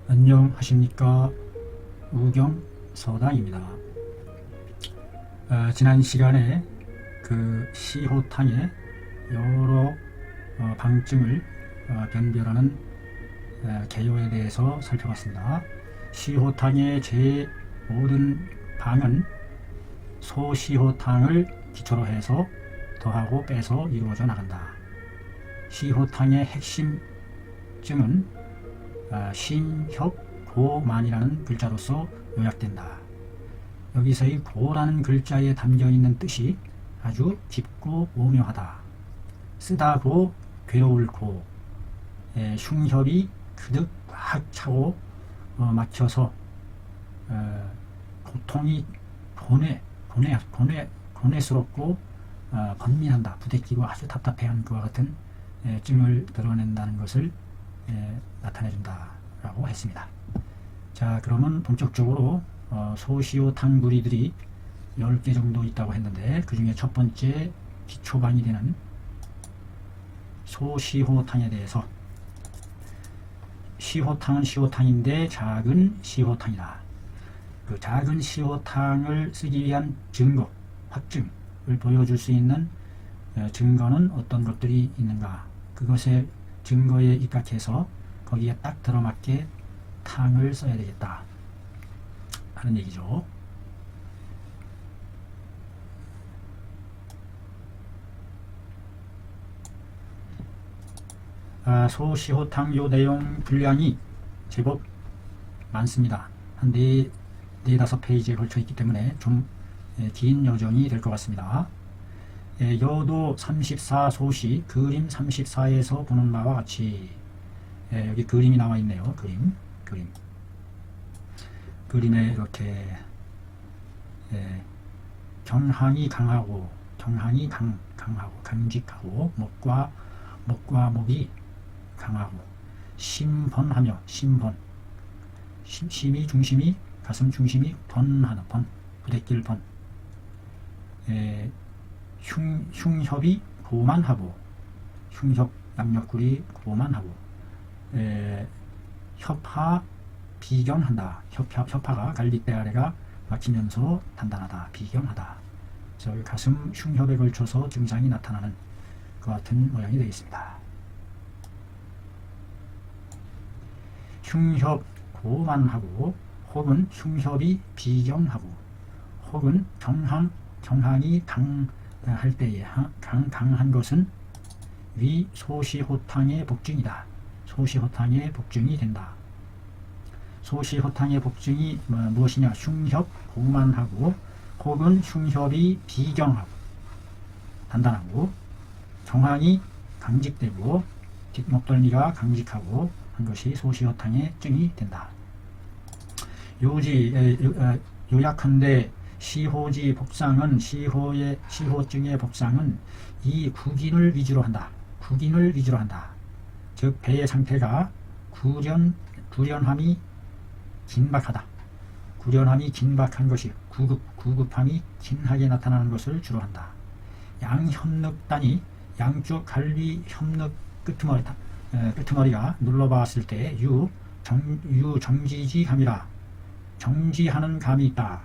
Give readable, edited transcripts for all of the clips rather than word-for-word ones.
안녕하십니까. 우경서당입니다. 지난 시간에 그 시호탕의 여러 방증을 변별하는 개요에 대해서 살펴봤습니다. 시호탕의 제 모든 방은 소시호탕을 기초로 해서 더하고 빼서 이루어져 나간다. 시호탕의 핵심 증은 심협고만이라는 글자로서 요약된다. 여기서의 고라는 글자에 담겨있는 뜻이 아주 깊고 오묘하다. 쓰다고 괴로울 고, 흉협이 그득 꽉 차고 막혀서 고통이 고뇌스럽고 번민한다. 부대끼고 아주 답답해한 그와 같은 증을 드러낸다는 것을 나타내준다 라고 했습니다. 자, 그러면 본격적으로 소시호탕 무리들이 10개 정도 있다고 했는데, 그 중에 첫 번째 기초방이 되는 소시호탕에 대해서, 시호탕은 시호탕인데 작은 시호탕이다. 그 작은 시호탕을 쓰기 위한 증거, 확증을 보여줄 수 있는 증거는 어떤 것들이 있는가, 그것의 증거에 입각해서 거기에 딱 들어맞게 탕을 써야 되겠다 하는 얘기죠. 소시호탕 요 내용 분량이 제법 많습니다. 한 4-5페이지에 걸쳐 있기 때문에 좀 긴 여정이 될 것 같습니다. 여도 34 소시 그림 34에서 보는 바와 같이, 여기 그림이 나와 있네요. 그림에 이렇게 경항이 강하고 강직하고 목과 목이 강하고 심번하며 심이 중심이 가슴 중심이 번하는 부대낄 번, 흉협이 고만하고 흉협 양옆구리 고만하고, 협하 비경한다. 협하가 갈빗대 아래가 막히면서 단단하다. 비경하다. 그래서 가슴 흉협에 걸쳐서 증상이 나타나는 그 같은 모양이 되겠습니다. 흉협 고만하고, 혹은 흉협이 비경하고, 혹은 경항이 강할 때에 강한 것은 위 소시호탕의 복증이다. 소시호탕의 복증이 된다. 소시호탕의 복증이 무엇이냐? 흉협 고만하고, 혹은 흉협이 비경하고 단단하고, 경항이 강직되고 뒷목덜미가 강직하고 한 것이 소시호탕의 증이 된다. 요약한데 시호지 복상은 시호증의 복상은 이 구긴을 위주로 한다. 즉 배의 상태가 구련함이 긴박하다. 구련함이 긴박한 것이 구급함이 긴하게 나타나는 것을 주로 한다. 양협력단이 양쪽 갈비 협력 끄트머리가 눌러봤을 때 정지지함이라 정지하는 감이 있다.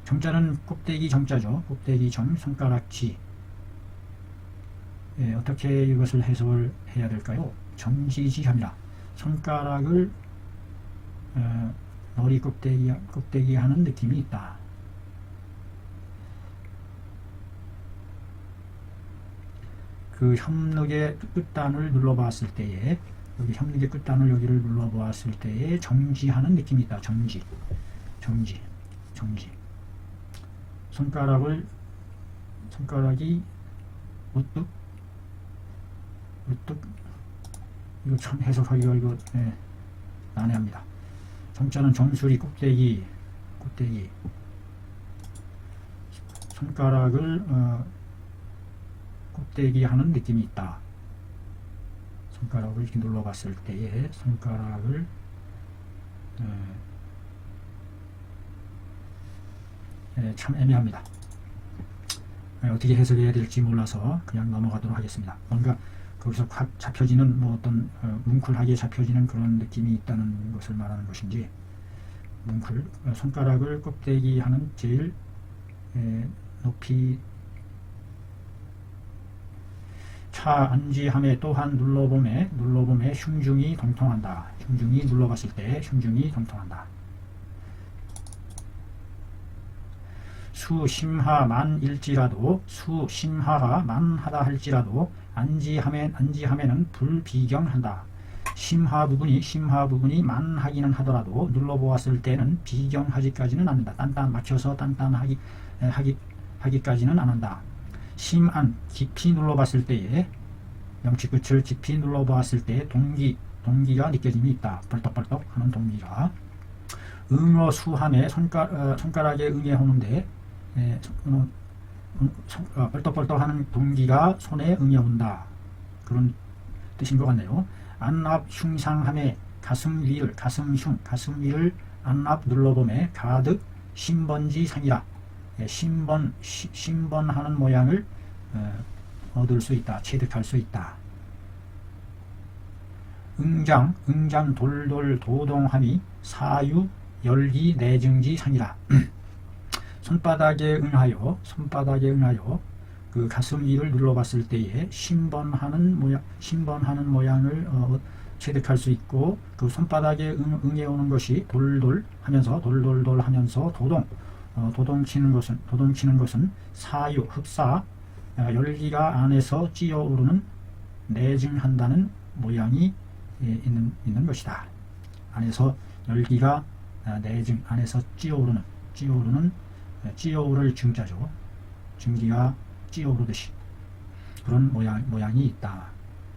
정자는 꼭대기 정자죠. 꼭대기 정, 손가락지. 어떻게 이것을 해석을 해야 될까요? 정지지함이라 손가락을 머리 꼭대기 하는 느낌이 있다. 그 협력의 끝단을 눌러봤을 때에, 여기 협력의 끝단을 여기를 눌러보았을 때에 정지하는 느낌이 있다. 정지. 손가락이 우뚝 이거 참 해석하기가 이거 난해합니다. 정자는 정수리 꼭대기 손가락을 꼭대기 하는 느낌이 있다. 손가락을 이렇게 눌러봤을 때에 손가락을 참 애매합니다. 어떻게 해석해야 될지 몰라서 그냥 넘어가도록 하겠습니다. 뭔가 거기서 확 잡혀지는 뭐 어떤 뭉클하게 잡혀지는 그런 느낌이 있다는 것을 말하는 것인지, 손가락을 껍데기 하는 제일 높이 차 안지함에 또한 눌러봄에 흉중이 동통한다. 흉중이 눌러봤을 때 흉중이 동통한다. 수심하 만일지라도 수심하가 만하다 할지라도 안지함에는 불비경한다. 심하 부분이 만하기는 하더라도 눌러보았을 때는 비경하지까지는 않는다. 딴딴 막혀서 하기까지는 안 한다. 심안 깊이 눌러봤을 때에 명치 끝을 깊이 눌러보았을 때 동기가 느껴짐이 있다. 벌떡벌떡 하는 동기가. 응어 수함에 손가락에 응해 오는데 벌떡벌떡 하는 동기가 손에 응해 온다. 그런 뜻인 것 같네요. 안압 흉상함에 가슴 위를 안압 눌러봄에 가득 신번지 상이라. 신번하는 모양을 얻을 수 있다. 체득할 수 있다. 응장 돌돌 도동함이 사유 열기 내증지 상이라. 손바닥에 응하여 그 가슴 위를 눌러봤을 때에 신번하는 모양을 체득할 수 있고, 그 손바닥에 응해 오는 것이 돌돌돌 하면서 도동 치는 것은 사유 흡사 열기가 안에서 찌어오르는 내증한다는 모양이 있는 것이다. 안에서 열기가 내증 안에서 찌어오를 증자죠. 증기가 찌어오르듯이 그런 모양이 있다.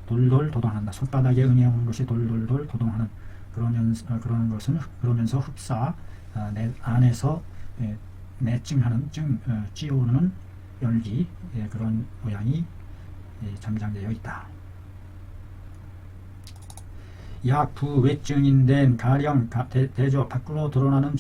돌돌 도동한다. 손바닥에 응해오는 것이 돌돌돌 도동하는 그러면서 흡사 안에서 내증하는 찌어오르는 열기 그런 모양이 잠장되어 있다. 약부외증인된 가령 대조 밖으로 드러나는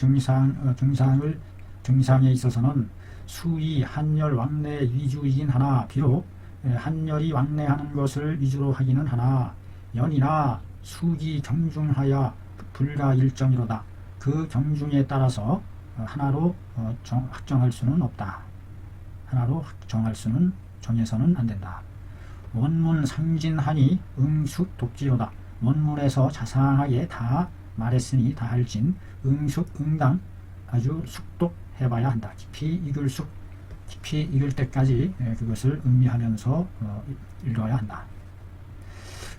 증상에 있어서는 수의 한열 왕래 위주이긴 하나, 비록 한열이 왕래하는 것을 위주로 하기는 하나, 연이나 수기 경중하여 불가일정이로다. 그 경중에 따라서 하나로 확정할 수는 없다. 하나로 정해서는 안 된다. 원문 상진하니 응숙 독지로다. 원문에서 자상하게 다 말했으니 다 할진 응숙 응당 아주 숙독해봐야 한다. 깊이 익을 때까지 그것을 음미하면서 읽어야 한다.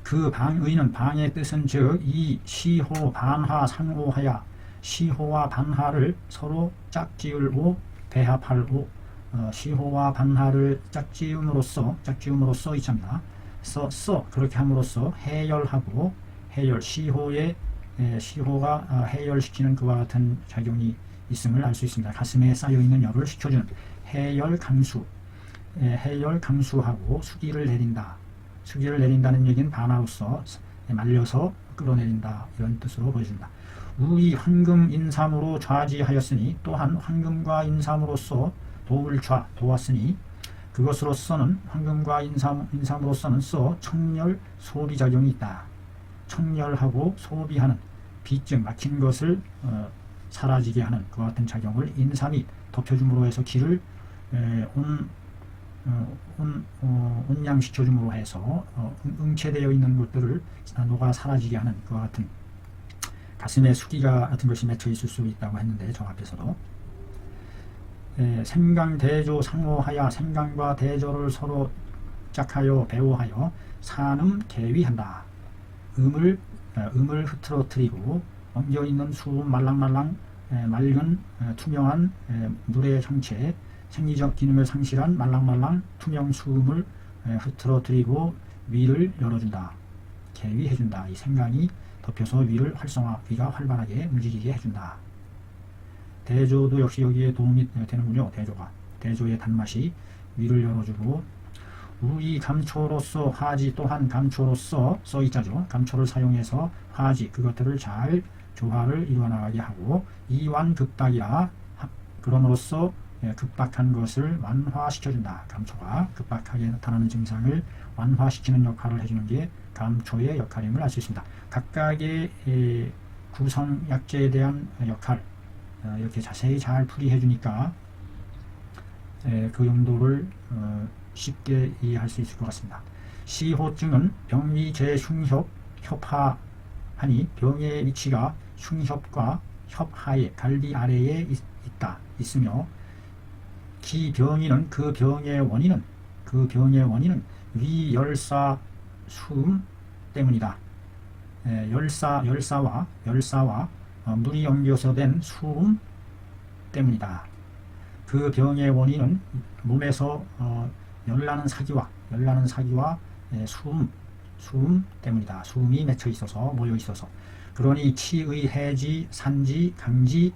그 방의는 방의 뜻은 즉 이 시호 반하 상호하야, 시호와 반하를 서로 짝지을오 배합할 오, 시호와 반하를 짝지음으로써 이참니다. 그렇게 함으로써 해열하고, 시호가 해열시키는 그와 같은 작용이 있음을 알 수 있습니다. 가슴에 쌓여있는 열을 식혀주는 해열 강수하고 수기를 내린다는 얘기는 반하로서 말려서 끌어내린다, 이런 뜻으로 보여준다. 우이 황금 인삼으로 좌지하였으니 또한 황금과 인삼으로서 도왔으니 그것으로서는 황금과 인삼으로서는 청열 소비작용이 있다. 청열하고 소비하는 비증 막힌 것을 사라지게 하는 그와 같은 작용을 인삼이 덮여줌으로 해서 기를 온양시켜줌으로 해서 응체되어 있는 것들을 녹아 사라지게 하는 그와 같은, 가슴에 수기가 같은 것이 맺혀 있을 수 있다고 했는데 저 앞에서도 생강대조 상호하여 생강과 대조를 서로 짝하여 배우하여 산음 개위한다. 음을 흐트러뜨리고 엉겨있는 수음 말랑말랑 맑은 투명한 물의 형체, 생리적 기능을 상실한 말랑말랑 투명 수음을 흐트러뜨리고 위를 열어준다. 개위해준다. 이 생강이 덮여서 위가 활발하게 움직이게 해준다. 대조도 역시 여기에 도움이 되는군요. 대조의 단맛이 위를 열어주고, 우이 감초로서 화지 또한 감초로서 써있자죠. 감초를 사용해서 화지 그것들을 잘 조화를 이루어나가게 하고, 이완극박이라 그럼으로써 급박한 것을 완화시켜준다. 감초가 급박하게 나타나는 증상을 완화시키는 역할을 해주는 게 감초의 역할임을 알 수 있습니다. 각각의 구성 약재에 대한 역할 이렇게 자세히 잘 풀이해 주니까 그 용도를 쉽게 이해할 수 있을 것 같습니다. 시호증은 병리재 흉협 협하하니 병의 위치가 흉협과 협하에 갈비 아래에 있으며 기병이는 그 병의 원인은 위열사 수음 때문이다. 열사와 물이 엉겨서 된 수음 때문이다. 그 병의 원인은 몸에서 열나는 사기와 수음 때문이다. 수음이 맺혀 있어서 모여 있어서. 그러니 치의 해지 산지 강지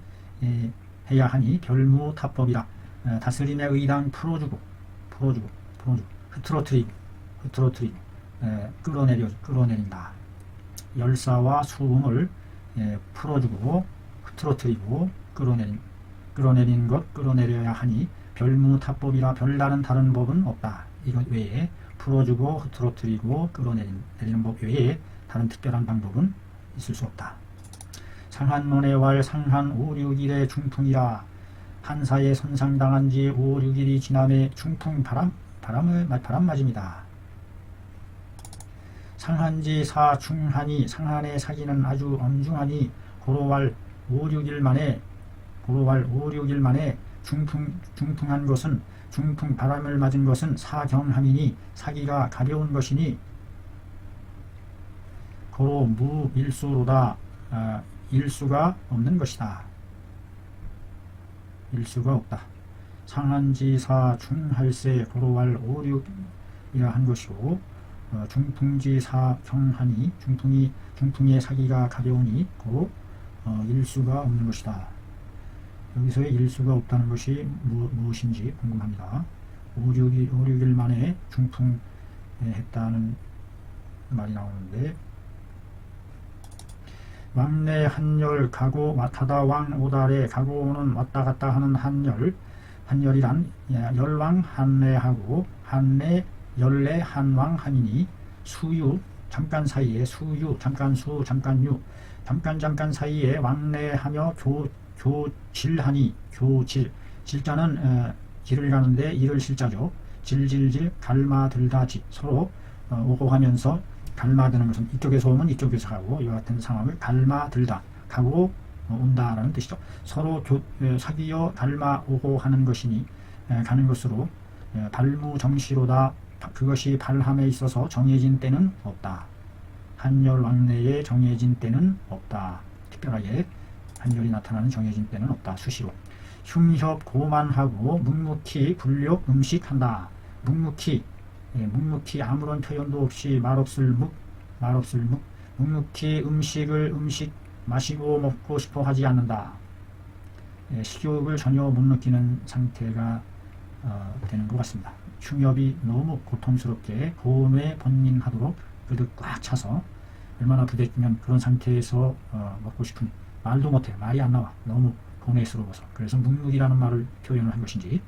해야 하니 별무타법이라. 다스림의 의당 풀어주고 흐트러트리고 끌어내린다. 열사와 수음을 풀어주고 흐트러트리고 끌어내려야 하니 별무타법이라. 별다른 다른 법은 없다. 이것 외에 풀어주고 흐트러트리고 끌어내리는 법 외에 다른 특별한 방법은 있을 수 없다. 상한론의 상한 5, 6일의 중풍이라. 한사에 선상당한 지 5, 6일이 지남에 중풍 바람 맞음이다. 상한지 사중하니 상한의 사기는 아주 엄중하니 고로왈 5, 6일 만에 중풍한 것은 중풍 바람을 맞은 것은 사경함이니 사기가 가벼운 것이니 고로 무일수로다. 일수가 없는 것이다. 일수가 없다. 상한지사 중할세 고로왈 5, 6이라 한 것이고 중풍지사 경하니 중풍의 사기가 가벼우니 고로 일수가 없는 것이다. 여기서의 일수가 없다는 것이 무엇인지 궁금합니다. 5, 6일 만에 중풍했다는 말이 나오는데 왕래 한열 가고 타다 왕 오달에 가고는 왔다 갔다 하는 한열이란 열왕 한래하고 한래 열래 한왕 한이니 수유 잠깐 사이에 수유 잠깐 수 잠깐 유 잠깐 사이에 왕래하며 교질하니 질자는 길을 가는데 이를 실자죠. 질질질 갈마들다지 서로 오고 가면서 갈마드는 것은 이쪽에서 오면 이쪽에서 가고 이와 같은 상황을 갈마들다 가고 온다라는 뜻이죠. 서로 사귀어 갈마 오고 하는 것이니 가는 것으로 발무정시로다. 그것이 발함에 있어서 정해진 때는 없다. 한열 왕래에 정해진 때는 없다. 특별하게 한열이 나타나는 정해진 때는 없다. 수시로. 흉협 고만하고 묵묵히 불욕 음식한다. 묵묵히 아무런 표현도 없이 말없을 묵 묵묵히 음식 마시고 먹고 싶어 하지 않는다. 식욕을 전혀 못 느끼는 상태가 되는 것 같습니다. 흉협이 너무 고통스럽게 고뇌 번민하도록 그릇 꽉 차서 얼마나 부대끼면 그런 상태에서 먹고 싶은 말도 못해. 말이 안 나와. 너무 고뇌스러워서. 그래서 묵묵이라는 말을 표현을 한 것인지.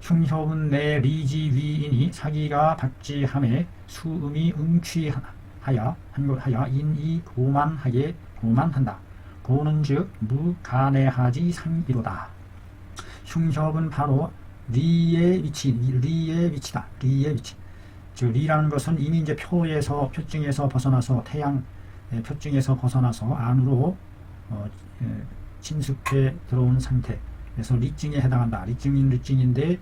흉협은 내 리지 위이니 사기가 박지함에 수음이 응취하여 인이 고만한다. 고는 즉 무가내하지 상비로다. 흉협은 바로 리의 위치다. 리의 위치. 즉 리라는 것은 이미 이제 표증에서 벗어나서 태양 표증에서 벗어나서 안으로 침습해 들어온 상태. 그래서 리증에 해당한다. 리증인데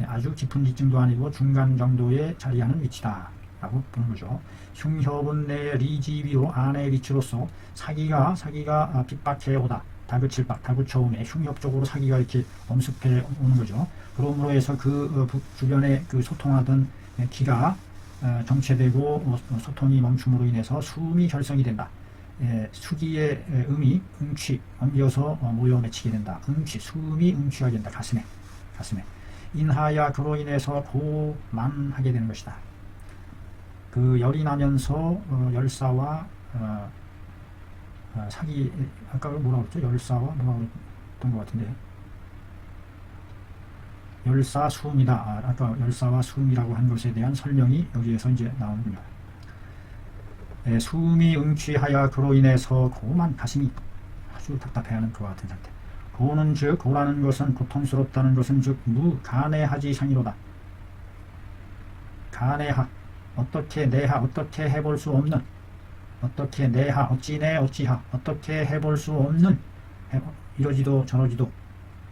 아주 깊은 리증도 아니고 중간 정도에 자리하는 위치다 라고 보는 거죠. 흉협은 내 리지위로 안의 위치로서 사기가 핍박해 오다. 다그쳐오네. 흉협적으로 사기가 이렇게 엄습해 오는 거죠. 그러므로 해서 그 주변에 그 소통하던 기가 정체되고 소통이 멈춤으로 인해서 수음이 결성이 된다. 수기의 음이 엉겨서 모여 맺히게 된다. 수음이 응취하게 된다. 가슴에. 인하야 그로 인해서 고만하게 되는 것이다. 그 열이 나면서 열사와 사기 아까 뭐라고 했죠? 열사와 뭐라고 했던 것 같은데 열사수음이다. 아까 열사와 수음이라고 한 것에 대한 설명이 여기에서 이제 나오는군요. 수음이 응취하여 그로 인해서 고만 가슴이 아주 답답해하는 그와 같은 상태. 고는 즉 고라는 것은 고통스럽다는 것은 즉 무간해하지 상이로다. 간해하 어떻게 내하 어떻게 해볼 수 없는 어떻게 내하 어찌내 어찌하 어떻게 해볼 수 없는 이러지도 저러지도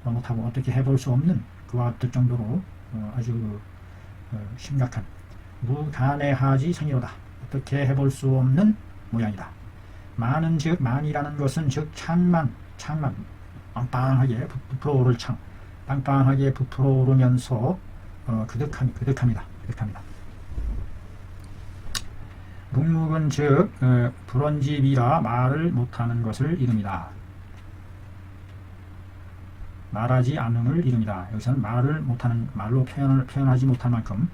못하고 어떻게 해볼 수 없는 그와 같을 정도로 아주 심각한 무간해하지 상이로다. 어떻게 해볼 수 없는 모양이다. 만은 즉 만이라는 것은 즉 창만 빵빵하게 부풀어 오를 창 빵빵하게 부풀어 오르면서 그득합니다. 묵묵은 즉 불언집이라 말을 못하는 것을 이릅니다. 말하지 않음을 이릅니다. 여기서는 말을 못하는 말로 표현하지 못할 만큼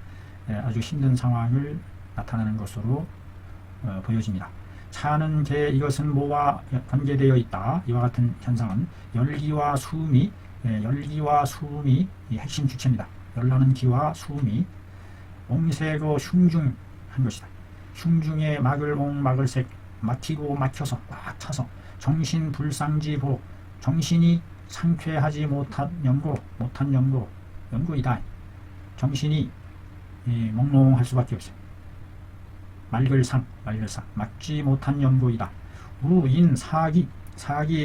아주 힘든 상황을 나타내는 것으로 보여집니다. 차는 개 이것은 뭐와 관계되어 있다. 이와 같은 현상은 열기와 수음이 핵심 주체입니다. 열나는 기와 수음이 옹세로 흉중한 것이다. 흉중에 막을색 막히고 막혀서 꽉 차서 정신불상지보 정신이 상쾌하지 못한 연고이다. 정신이 몽롱할 수밖에 없어요. 말글상 막지 못한 연고이다. 우인 사기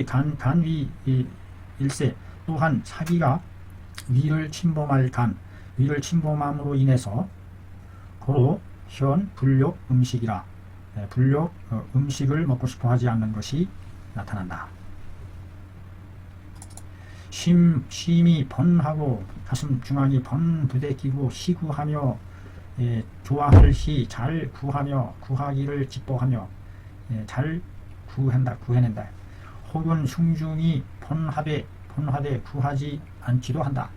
간위 일세 또한 사기가 위를 침범함으로 인해서 고로 현 불욕 음식이라 불욕 음식을 먹고 싶어 하지 않는 것이 나타난다. 심이 번하고 가슴 중앙이 부대끼고 희구하며 좋아할 희 잘 구하며 구하기를 기뻐하며 잘 구해낸다. 혹은 흉중이 번하되 구하지 않기도 한다.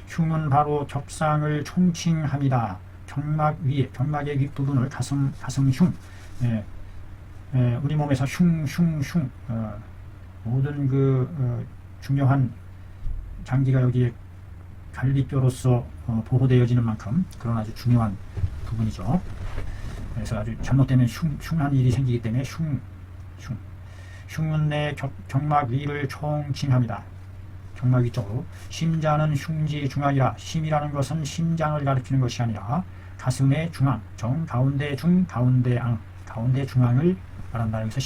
흉은 바로 격상을 총칭합니다. 경막의 윗부분을 가슴흉 우리 몸에서 흉 모든 중요한 장기가 여기에 갈비뼈로서 보호되어지는 만큼 그런 아주 중요한 부분이죠. 그래서 아주 잘못되면 흉한 일이 생기기 때문에 흉은 내 경막 위를 총칭합니다. 경막 위쪽으로 심자는 흉지 중앙이라 심이라는 것은 심장을 가리키는 것이 아니라 가슴의 중앙 정 가운데 중 가운데 앙 가운데 중앙을 말한다. 여기서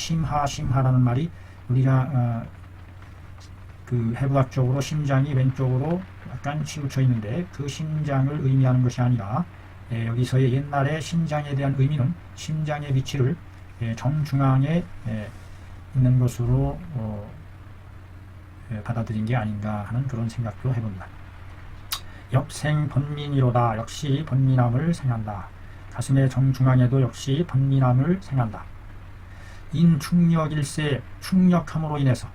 심하라는 말이 우리가 해부학적으로 심장이 왼쪽으로 약간 치우쳐 있는데 그 심장을 의미하는 것이 아니라 여기서의 옛날에 심장에 대한 의미는 심장의 위치를 정중앙에 있는 것으로 받아들인 게 아닌가 하는 그런 생각도 해봅니다. 역생 번민이로다. 역시 번민함을 생한다. 가슴의 정중앙에도 역시 번민함을 생한다. 인충력일세 충력함으로 인해서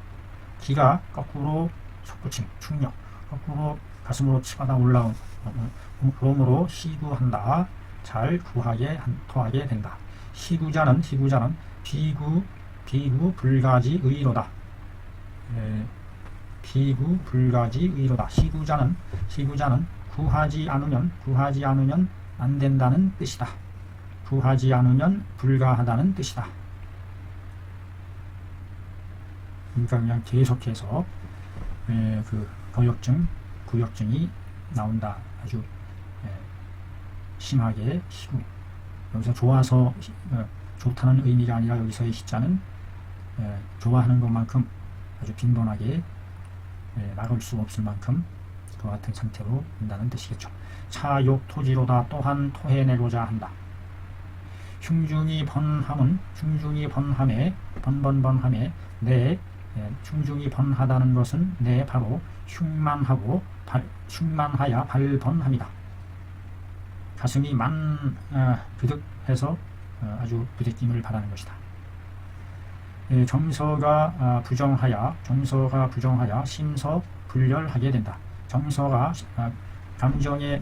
기가 거꾸로 솟구침 충력 거꾸로 가슴으로 치받아 올라온 그러므로 희구한다. 잘 토하게 된다. 희구자는 비구 불가지 의로다. 비구 불가지 의로다. 희구자는 구하지 않으면 안 된다는 뜻이다. 구하지 않으면 불가하다는 뜻이다. 그러니까 그냥 계속해서 구역증이 나온다. 아주 심하게 희구. 여기서 좋아서 좋다는 의미가 아니라 여기서의 희자는 좋아하는 것만큼 아주 빈번하게 막을 수 없을 만큼 그와 같은 상태로 된다는 뜻이겠죠. 차욕 토지로다. 또한 토해내고자 한다. 흉중이 번함에 내 흉중이 번하다는 것은 내 바로 흉만하야 발번합니다. 가슴이 그득해서 아주 부대낌을 바라는 것이다. 정서가 부정하야 심서 불렬하게 된다. 정서가 감정의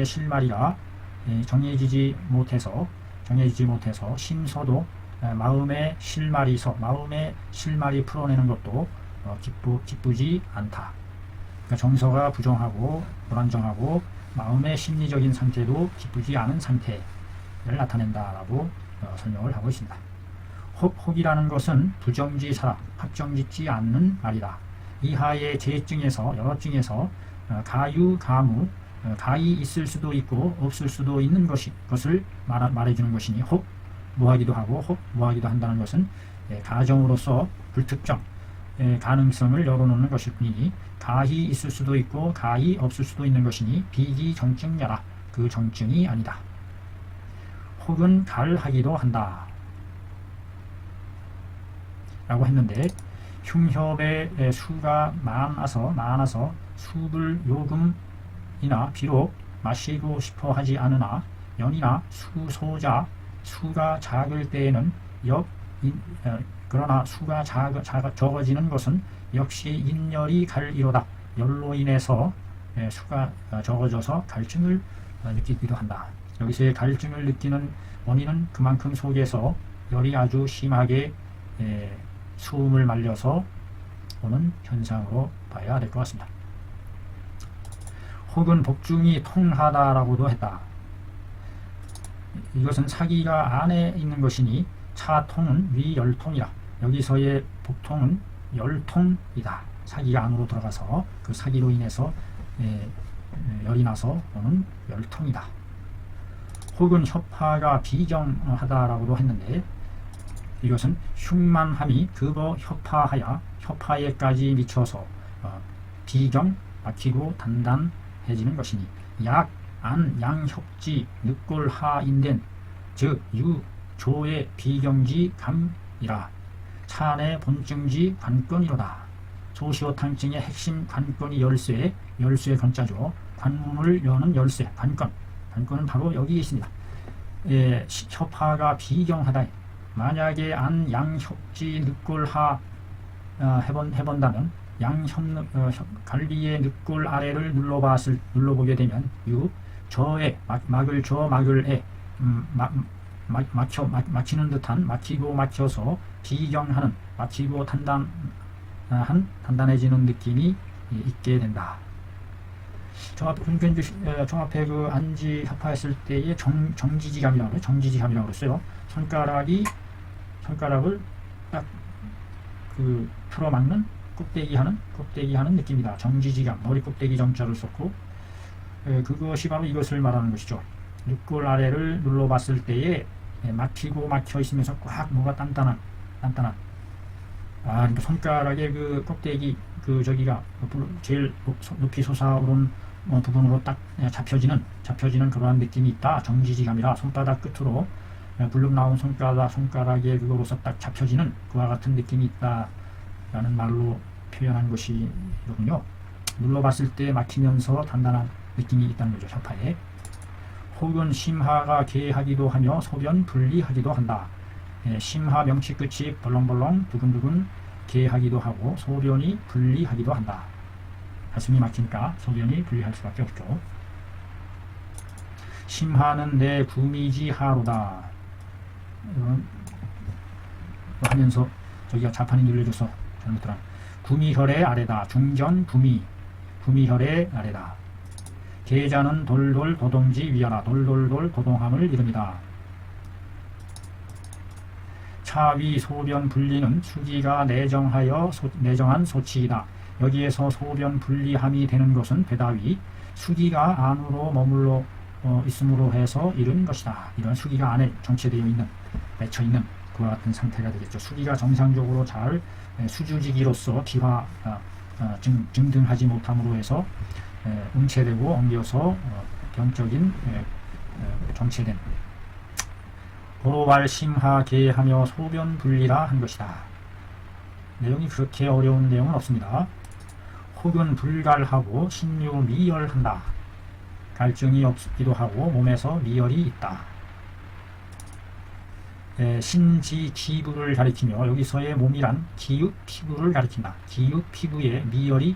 실마리가 정해지지 못해서 심서도 마음의 실마리 풀어내는 것도 기쁘지 않다. 그러니까 정서가 부정하고 불안정하고 마음의 심리적인 상태도 기쁘지 않은 상태를 나타낸다라고 설명을 하고 있습니다. 혹이라는 것은 부정지사라, 확정짓지 않는 말이다. 이하의 제증에서, 여러 증에서 가유, 가무, 가히 있을 수도 있고 없을 수도 있는 것을 말해주는 것이니, 혹 뭐하기도 하고 혹 뭐하기도 한다는 것은 가정으로서 불특정 가능성을 열어놓는 것일 뿐이니, 가히 있을 수도 있고 가히 없을 수도 있는 것이니 비기정증여라, 그 정증이 아니다. 혹은 갈하기도 한다 라고 했는데, 흉협의 수가 많아서 수불 요금이나 비록 마시고 싶어 하지 않으나 연이나 수소자 수가 작을 때에는 그러나 수가 적어지는 것은 역시 인열이 갈이로다. 열로 인해서 수가 적어져서 갈증을 느끼기도 한다. 여기서의 갈증을 느끼는 원인은 그만큼 속에서 열이 아주 심하게 수음을 말려서 오는 현상으로 봐야 될 것 같습니다. 혹은 복중이 통하다라고도 했다. 이것은 사기가 안에 있는 것이니 차통은 위열통이라. 여기서의 복통은 열통이다. 사기가 안으로 들어가서 그 사기로 인해서 열이 나서 오는 열통이다. 혹은 협파가 비경하다라고도 했는데, 이것은 흉만함이 급어 협파하여 협파에까지 미쳐서 비경, 막히고 단단해지는 것이니, 약, 안, 양협지, 늑골하인된 즉 유, 조의 비경지 감이라. 찬의 본증지 관건이로다. 소시오탕증의 핵심 관건이 열쇠의 건자죠. 관문을 여는 열쇠, 관건은 바로 여기 있습니다. 협파가 비경하다. 만약에 안, 양, 협지, 늑골하 해본다면 갈비의 늑골 아래를 눌러보게 되면 유, 저에 막을 저 막을 에 막히는 듯한, 막히고 막혀서 비경하는, 막히고 단단해지는 느낌이 있게 된다. 저 앞에 그 안지 협파했을 때의 정지지감이라고 해요. 정지지감이라고 그랬어요. 손가락을 딱 그 틀어막는 꼭대기 하는 느낌이다. 정지지감, 머리 꼭대기 정자를 썼고, 그것이 바로 이것을 말하는 것이죠. 늑골 아래를 눌러봤을 때에 막히고 막혀 있으면서 꽉 뭐가 단단한 그러니까 손가락의 그 꼭대기 저기가 제일 높이 솟아오른 부분으로 딱 잡혀지는 그러한 느낌이 있다. 정지지감이라. 손바닥 끝으로 불룩 나온 손가락에 그거로서 딱 잡혀지는 그와 같은 느낌이 있다라는 말로 표현한 것이로군요. 눌러봤을 때 막히면서 단단한 느낌이 있다는 거죠. 협파에. 혹은 심하가 개하기도 하며 소변 분리하기도 한다. 심하 명치 끝이 벌렁벌렁 두근두근 개하기도 하고 소변이 분리하기도 한다. 가슴이 막히니까 소변이 분리할 수밖에 없죠. 심하는 내 구미지 하로다. 하면서 저기가 자판이 눌려줘서 잘못들어. 구미혈의 아래다. 중전 구미혈의 아래다. 계자는 돌돌 도동지 위하라. 돌돌돌 도동함을 이릅니다. 차위 소변 분리는 수기가 내정한 소치이다. 여기에서 소변 분리함이 되는 것은 배다위 수기가 안으로 머물러 있음으로 해서 이른 것이다. 이런 수기가 안에 정체되어 있는, 맺혀 있는 그와 같은 상태가 되겠죠. 수기가 정상적으로 잘 수주지기로서 증등하지 못함으로 해서 응체되고 엉겨서 병적인 정체된 보로발 심하게하며 소변 분리라 한 것이다. 내용이 그렇게 어려운 내용은 없습니다. 혹은 불갈하고 신유 미열한다. 갈증이 없기도 하고 몸에서 미열이 있다. 신지 기부를 가리키며 여기서의 몸이란 기읍 피부를 가리킨다. 기읍 피부에 미열이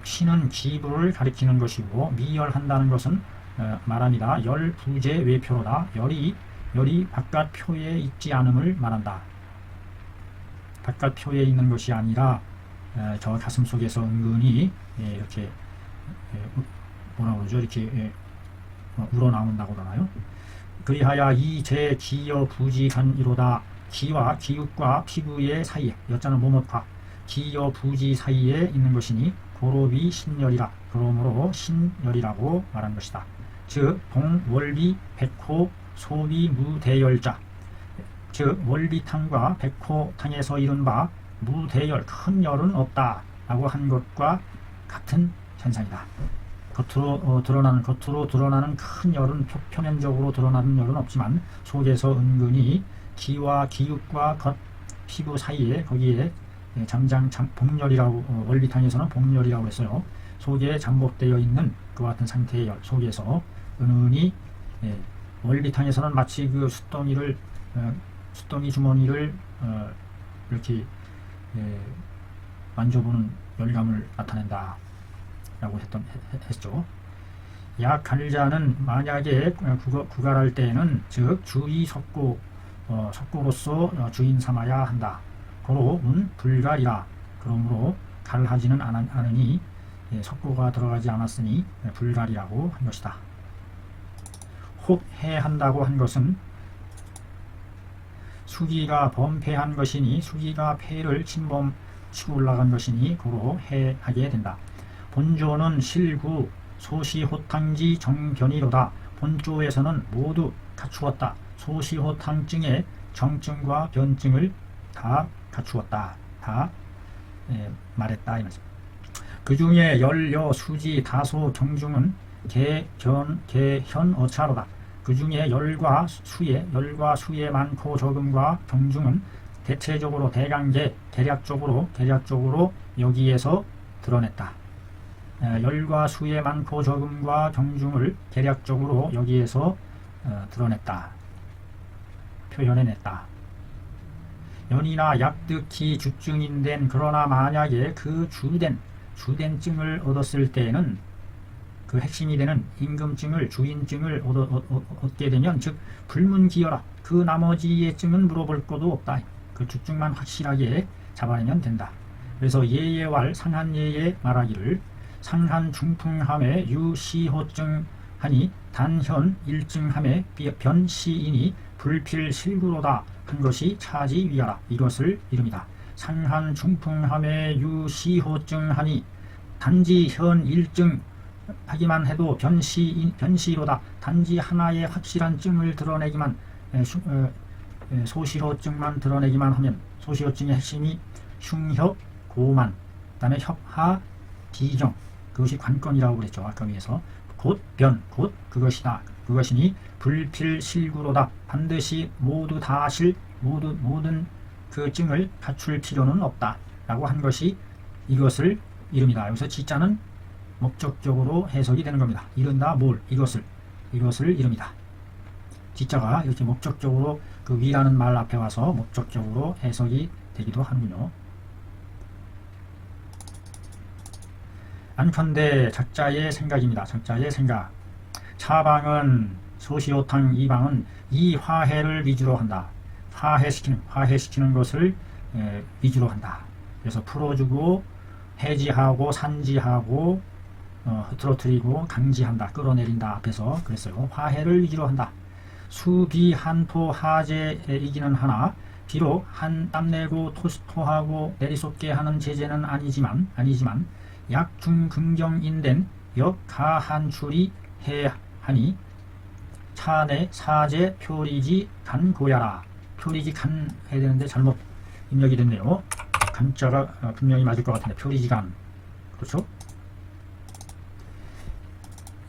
신은 기부를 가리키는 것이고 미열한다는 것은 말합니다. 열 부재 외표로다. 열이 바깥 표에 있지 않음을 말한다. 바깥 표에 있는 것이 아니라 저 가슴 속에서 은근히 이렇게 뭐라 그러죠? 이렇게 우러나온다고 그러나요? 그리하여 이 제 기여 부지간이로다. 기와 기육과 피부의 사이에, 여자는 모못과 기여 부지 사이에 있는 것이니 고로비 신열이라. 그러므로 신열이라고 말한 것이다. 즉 동월비 백호 소비 무대열자, 즉 월비탕과 백호탕에서 이른바 무대열 큰 열은 없다 라고 한 것과 같은 현상이다. 겉으로 드러나는 큰 열은 표면적으로 드러나는 열은 없지만 속에서 은근히 기와 기육과 겉 피부 사이에 거기에 복열이라고, 월비탕에서는 복열이라고 했어요. 속에 잠복되어 있는 그와 같은 상태의 열 속에서 은은히, 월비탕에서는 마치 그 숫덩이 주머니를 이렇게 만져보는 열감을 나타낸다 라고 했죠. 약할자는 만약에 구갈할 때에는 즉 주의 석고로서 주인 삼아야 한다. 고로운 불갈이라. 그러므로 갈하지는 않으니 석고가 들어가지 않았으니 불갈이라고 한 것이다. 혹해한다고 한 것은 수기가 범패한 것이니 수기가 폐를 침범치고 올라간 것이니 고로 해하게 된다. 본조는 실구 소시호탕지 정견이로다. 본조에서는 모두 갖추었다. 소시호탕증의 정증과 변증을 다 갖추었다. 다 말했다 이 말씀. 그 중에 열여 수지 다소 경중은 개현 어차로다. 그 중에 열과 수에 많고 적음과 경중은 대체적으로 대략적으로 여기에서 드러냈다. 열과 수에 많고 적음과 경중을 대략적으로 여기에서 드러냈다. 표현해냈다. 연이나 약득히 주증인된, 그러나 만약에 그 주된 증을 얻었을 때에는, 그 핵심이 되는 임금증을, 주인증을 얻게 되면, 즉 불문기여라. 그 나머지의 증은 물어볼 것도 없다. 그 주증만 확실하게 잡아내면 된다. 그래서 예예왈 상한예예 말하기를 상한 중풍함에 유시호증 하니 단현 일증함에 변시이니 불필실구로다 한 것이 차지 위하라. 이것을 이릅니다. 상한 중풍함에 유시호증 하니 단지 현 일증 하기만 해도 변시로다. 단지 하나의 확실한 증을 드러내기만, 소시호증만 드러내기만 하면, 소시호증의 핵심이 흉협, 고만, 그 다음에 협하, 비경, 그것이 관건이라고 그랬죠. 아까 위에서 곧 변, 곧 그것이다. 그것이니 불필실구로다. 반드시 모든 그 증을 갖출 필요는 없다 라고 한 것이 이것을 이릅니다. 여기서 지자는 목적적으로 해석이 되는 겁니다. 이른다 뭘, 이것을 이릅니다. 지자가 이렇게 목적적으로 그 위라는 말 앞에 와서 목적적으로 해석이 되기도 하는군요. 안컨대 작자의 생각입니다. 작자의 생각. 차방은 소시오탕 이방은 이 화해를 위주로 한다. 화해시키는 것을 위주로 한다. 그래서 풀어주고 해지하고 산지하고 흐트러뜨리고 강지한다. 끌어내린다. 앞에서 그랬어요. 화해를 위주로 한다. 수비한토 하제이기는 하나 비록 한 땀내고 토하고 내리솟게 하는 제재는 아니지만 약중긍경인된 역가한출이 해하니 차내 사제 표리지 간고야라. 표리지 간 해야 되는데 잘못 입력이 됐네요. 간자가 분명히 맞을 것 같은데 표리지 간, 그렇죠?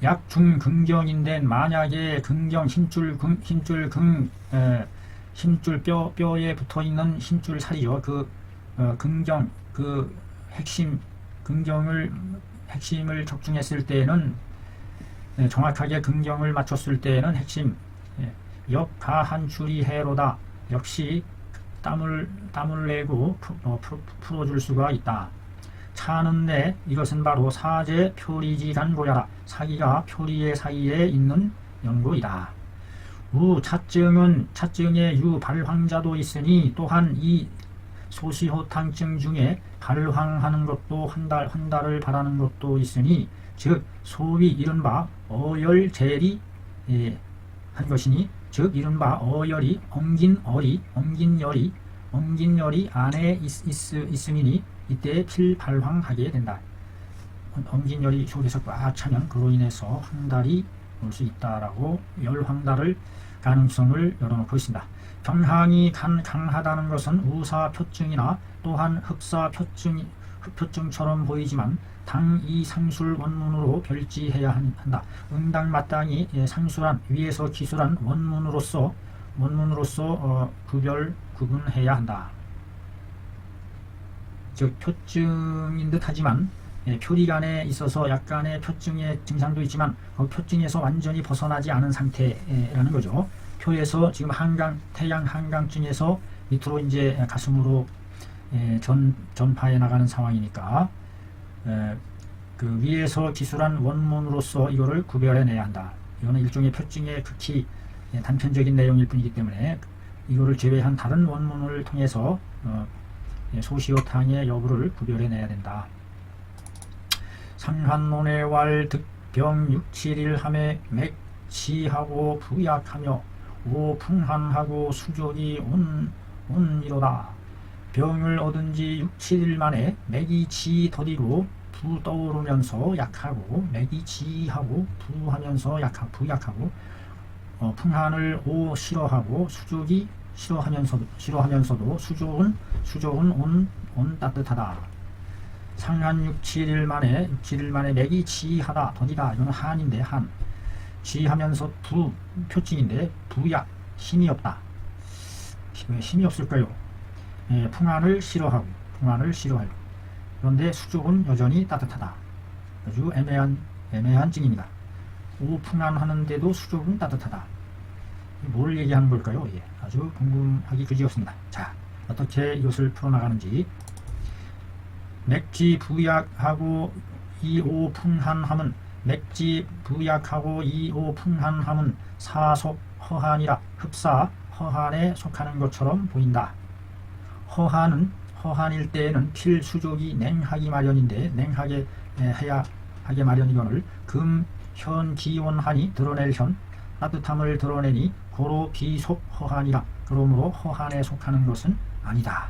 약중긍경인된, 만약에 긍경 힘줄 뼈에 붙어있는 힘줄 살이요. 그 긍경, 그 핵심을 적중했을 때에는, 정확하게 긍경을 맞췄을 때에는 핵심 역가한출이 해로다. 역시 땀을 내고 풀어줄 수가 있다. 차는 내, 이것은 바로 사제 표리지 간고야라. 사기가 표리의 사이에 있는 연고이다. 차증의 유발황자도 있으니 또한 이 소시호탕증 중에 발황하는 것도 한 달을 바라는 것도 있으니 즉 소위 이른바 어열제리 한 것이니 즉 이른바 어열이 엉긴열이 안에 있음이니 이때 필발황하게 된다. 엉긴열이 속에서 꽉 차면 그로 인해서 황달이 올 수 있다라고 열황달을 가능성을 열어놓고 있습니다. 경향이 강하다는 것은 우사표증이나 또한 흑표증처럼 보이지만 당이 상술 원문으로 별지해야 한다. 응당마땅히 상술한 위에서 기술한 원문으로서 구분해야 한다. 즉 표증인 듯 하지만 표리간에 있어서 약간의 표증의 증상도 있지만 그 표증에서 완전히 벗어나지 않은 상태라는 거죠. 표에서 지금 태양 한강증에서 밑으로 이제 가슴으로 전파해 나가는 상황이니까 그 위에서 기술한 원문으로서 이거를 구별해내야 한다. 이거는 일종의 표증의 극히 단편적인 내용일 뿐이기 때문에 이거를 제외한 다른 원문을 통해서 소시오탕의 여부를 구별해내야 된다. 상한논의 득병 6, 7일 함에 맥지하고 부약하며 오풍한하고 수족이 온이로다. 병을 얻은 지 6, 7일 만에 맥이 지더디고 부 떠오르면서 약하고 맥이 지하고 부하면서 부약하고 풍한을 오 싫어하고 수족이 싫어하면서도 수족은 온 따뜻하다. 상한 6, 7일 만에 맥이 지하다 더디다. 이거는 한인데 한 지하면서 표증인데 부약 힘이 없다. 왜 힘이 없을까요? 풍한을 싫어하고 그런데 수족은 여전히 따뜻하다. 아주 애매한 증입니다. 오풍한하는데도 수족은 따뜻하다. 뭘 얘기하는 걸까요? 아주 궁금하기 그지없습니다. 자, 어떻게 이것을 풀어나가는지. 맥지 부약하고 이오풍한함은 사속 허한이라 흡사 허한에 속하는 것처럼 보인다. 허한일 때에는 필수족이 냉하기 마련인데 냉하게 해야 하게 마련이거늘 금 현기원한이 드러낼 현 따뜻함을 드러내니 고로 비속 허한이라 그러므로 허한에 속하는 것은 아니다.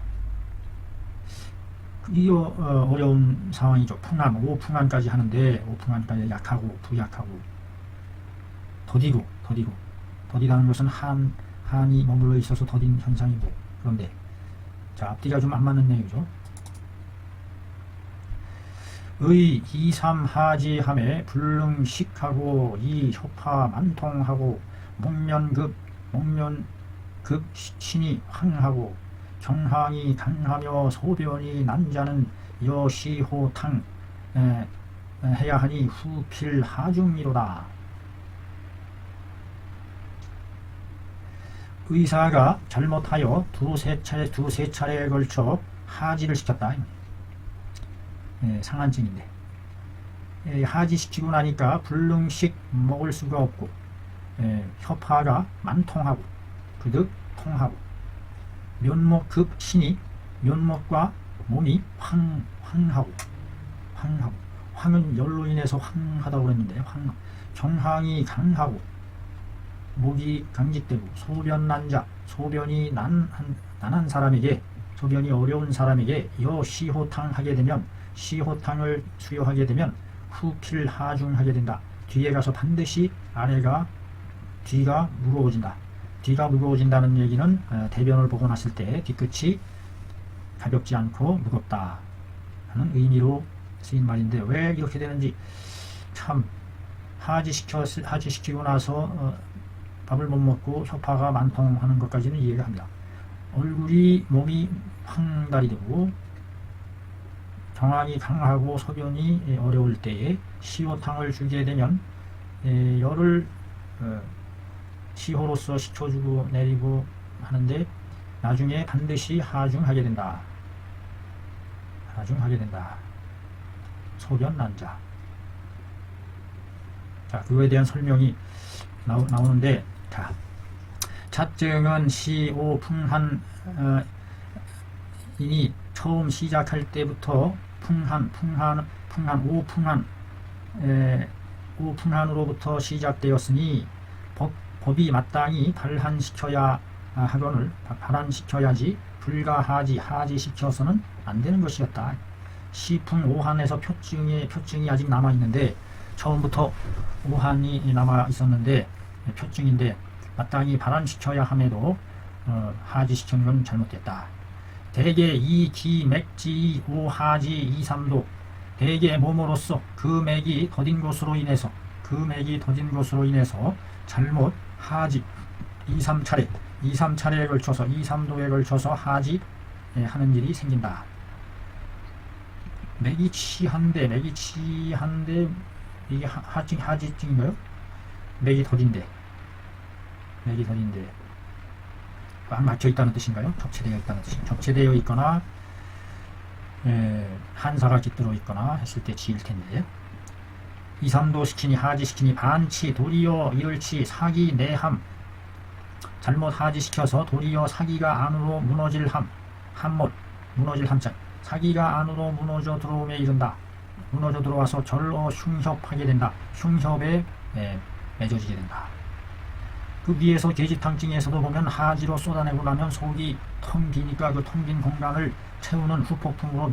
이 어려운 상황이죠. 오풍한까지 하는데 오풍한까지 약하고 부약하고 더디다는 것은 한이 머물러 있어서 더딘 현상이고 그런데 자 앞뒤가 좀 안 맞는 내용이죠. 의 이삼하지함에 불능식하고 이효파 만통하고 목면급 신이 황하고 경황이 강하며 소변이 난자는 여시호탕 해야 하니 후필하중이로다. 의사가 잘못하여 두세 차례에 걸쳐 하지를 시켰다. 상한증인데 하지시키고 나니까 불능식 먹을 수가 없고 혀파가 만통하고 그득 통하고 면목급 신이 면목과 몸이 황하고 황은 열로 인해서 황하다고 그랬는데 경황이 강하고 목이 강직되고 소변 난자 소변이 난한 사람에게 소변이 어려운 사람에게 시호탕 하게 되면 시호탕을 수요하게 되면 후필하중하게 된다. 뒤에 가서 반드시 뒤가 무거워진다. 뒤가 무거워진다는 얘기는 대변을 보고 났을 때 뒤끝이 가볍지 않고 무겁다 하는 의미로 쓰인 말인데 왜 이렇게 되는지 참 하지시키고 나서 밥을 못 먹고 혀파가 만통하는 것까지는 이해가 합니다. 몸이 황달이 되고 경황이 강하고 소변이 어려울 때에 시호탕을 주게 되면 열을 시호로서 식혀주고 내리고 하는데 나중에 반드시 하중하게 된다. 소변 난자. 자, 그거에 대한 설명이 나오는데 자, 자증은 시오풍한 이니 처음 시작할 때부터 오풍한으로부터 시작되었으니 법이 마땅히 발한시켜야 하거늘 발한시켜야지 불가하지 하지시켜서는 안 되는 것이었다. 시풍오한에서 표증이 아직 남아있는데 처음부터 오한이 남아있었는데 표증인데 마땅히 발한시켜야 함에도 하지시키는 건 잘못됐다. 대개 이기 맥지 오하지 이삼도 대개 몸으로써 그 맥이 더딘 것으로 인해서 잘못 하지 2~3차례에 걸쳐서 2~3도에 걸쳐서 하지 하는 일이 생긴다. 맥이 치한데 이게 하지증인가요? 맥이 더딘데 꽉 막혀 있다는 뜻인가요? 접체되어 있다는 뜻인가요? 접체되어 있거나 한사가 깃들어 있거나 했을 때 지일 텐데 2~3도 시키니 하지시키니 반치 도리어 이를치 사기 내함 잘못 하지시켜서 도리어 사기가 안으로 무너질 함못 무너질 함자 사기가 안으로 무너져 들어오며 이른다. 무너져 들어와서 절로 흉협하게 된다. 흉협에 맺어지게 된다. 그 위에서 계집탕증에서도 보면 하지로 쏟아내고 나면 속이 텅 비니까 그 텅 빈 공간을 채우는 후폭풍으로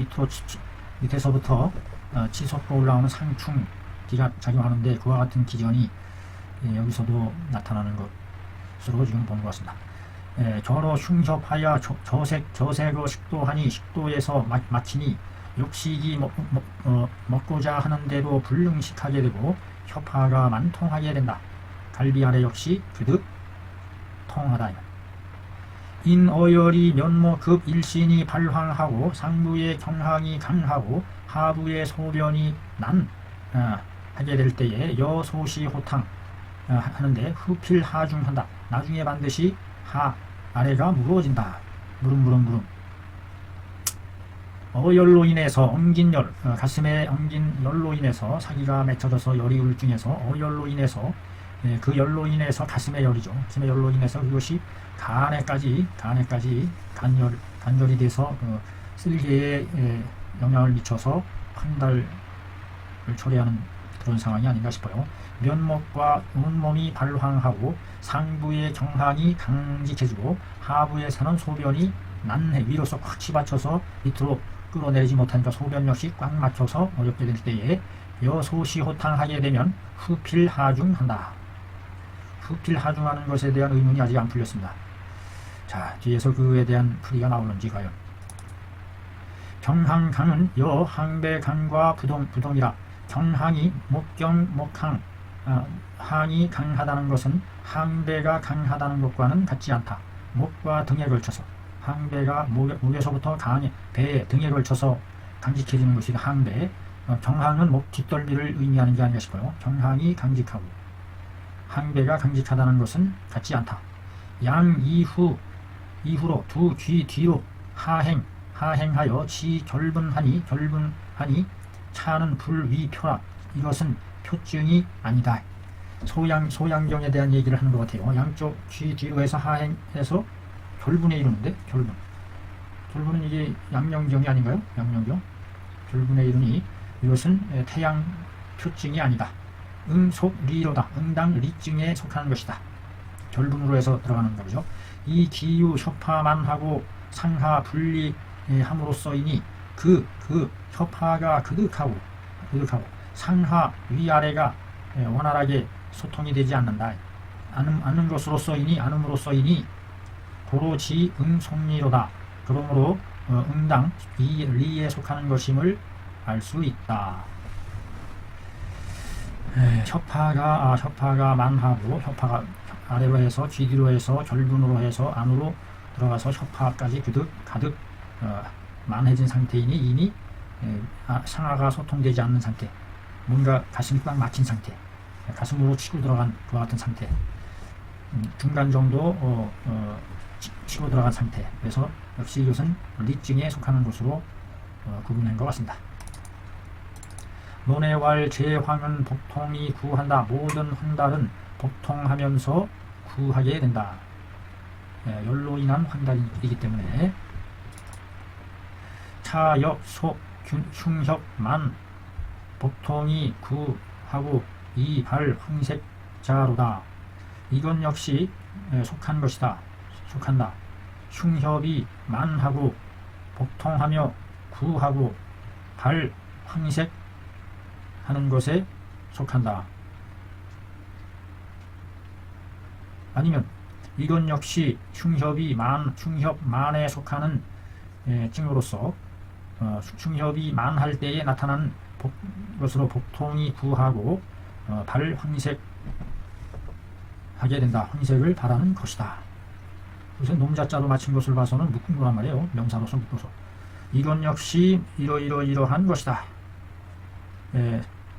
밑에서부터 치솟고 올라오는 상충기가 작용하는데 그와 같은 기전이 여기서도 나타나는 것으로 지금 보는 것 같습니다. 저로 흉협하여 저색어 식도하니 식도에서 마치니 욕식이 먹고자 하는데도 불능식하게 되고 협화가 만통하게 된다. 갈비 아래 역시 그득 통하다. 인어열이 면모급 일신이 발황하고 상부의 경항이 강하고 하부의 소변이 하게 될 때에 여소시 호탕 하는데 후필하중한다. 나중에 반드시 아래가 무거워진다. 무rum 어열로 인해서 엉긴 열 가슴에 엉긴 열로 인해서 사기가 맺혀져서 열이 울증해서 어열로 인해서 그 열로 인해서 가슴의 열이죠. 가슴의 열로 인해서 그것이 간에까지 간열이 돼서 쓸개에 영향을 미쳐서 황달을 초래하는 그런 상황이 아닌가 싶어요. 면목과 온몸이 발황하고 상부의 경항이 강직해지고 하부에서는 소변이 난해 위로서 꽉 치받쳐서 밑으로 끌어내리지 못하니까 소변 역시 꽉 막혀서 어렵게 될 때에 여소시호탕하게 되면 후필하중한다. 후필하중하는 것에 대한 의문이 아직 안 풀렸습니다. 자, 뒤에서 그에 대한 풀이가 나오는지 과연. 경항강은 여항배강과 부동이라. 경항이 목경 항이 강하다는 것은 항배가 강하다는 것과는 같지 않다. 목과 등에 걸쳐서 항배가 목에서부터 배에 등에 걸쳐서 강직해지는 것이 항배. 경항은 목 뒷덜미를 의미하는 게 아닌가 싶어요. 경항이 강직하고 항배가 강직하다는 것은 같지 않다. 양 이후로 두 귀 뒤로 하행하여 지 결분하니 차는 불위표라. 이것은 표증이 아니다. 소양경에 대한 얘기를 하는 것 같아요. 양쪽 귀 뒤로 해서 하행해서 결분에 이르는데 결분은 이게 양령경이 아닌가요? 양령경 결분에 이르니 이것은 태양 표증이 아니다. 응속 리로다. 응당 리증에 속하는 것이다. 결분으로 해서 들어가는 거죠. 이 기유 협화만하고 상하 분리함으로써이니 그 협화가 그득하고 상하 위아래가 원활하게 소통이 되지 않는다. 아는 것으로써이니 도로지 응속리로다. 그러므로 응당 이 리에 속하는 것임을 알 수 있다. 협화가 만하고 협화가 아래로 해서 뒤뒤로 해서 결분으로 해서 안으로 들어가서 협화까지 가득 만해진 상태이니 이미 상하가 소통되지 않는 상태, 뭔가 가슴이 꽉 막힌 상태, 가슴으로 치고 들어간 그와 같은 상태, 중간 정도 치고 들어간 상태. 그래서 역시 이것은 리증에 속하는 것으로 구분된 것 같습니다. 논해왈 제황은 복통이 구한다. 모든 황달은 복통하면서 구하게 된다. 열로 인한 황달이기 때문에 차역 속 흉협 만 복통이 구하고 이발 황색자로다. 이건 역시 속한 것이다. 속한다. 흉협이 만하고 복통하며 구하고 발 황색 하는 것에 속한다. 아니면 이건 역시 흉협 만에 속하는 징후로서 흉협이 만할 때에 나타나는 것으로 복통이 구하고 발 황색 하게 된다. 황색을 바라는 것이다. 우선 nom자자로 맞춘 것을 봐서는 묶은 거란 말이에요. 명사로서 묶어서. 이건 역시 이러이러이러한 것이다.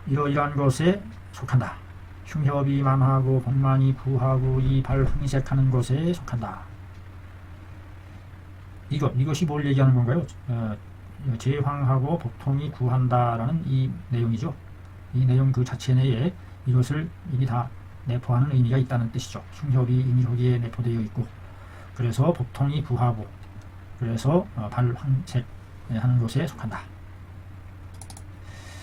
이러이러한 것에 속한다. 흉협이 만하고 복만이 구하고 이 발 황색하는 것에 속한다. 이것이 뭘 얘기하는 건가요? 제황하고 복통이 구한다라는 이 내용이죠. 이 내용 그 자체 내에 이것을 이미 다 내포하는 의미가 있다는 뜻이죠. 흉협이 이미 거기에 내포되어 있고, 그래서 복통이 구하고, 그래서 발 황색 하는 것에 속한다.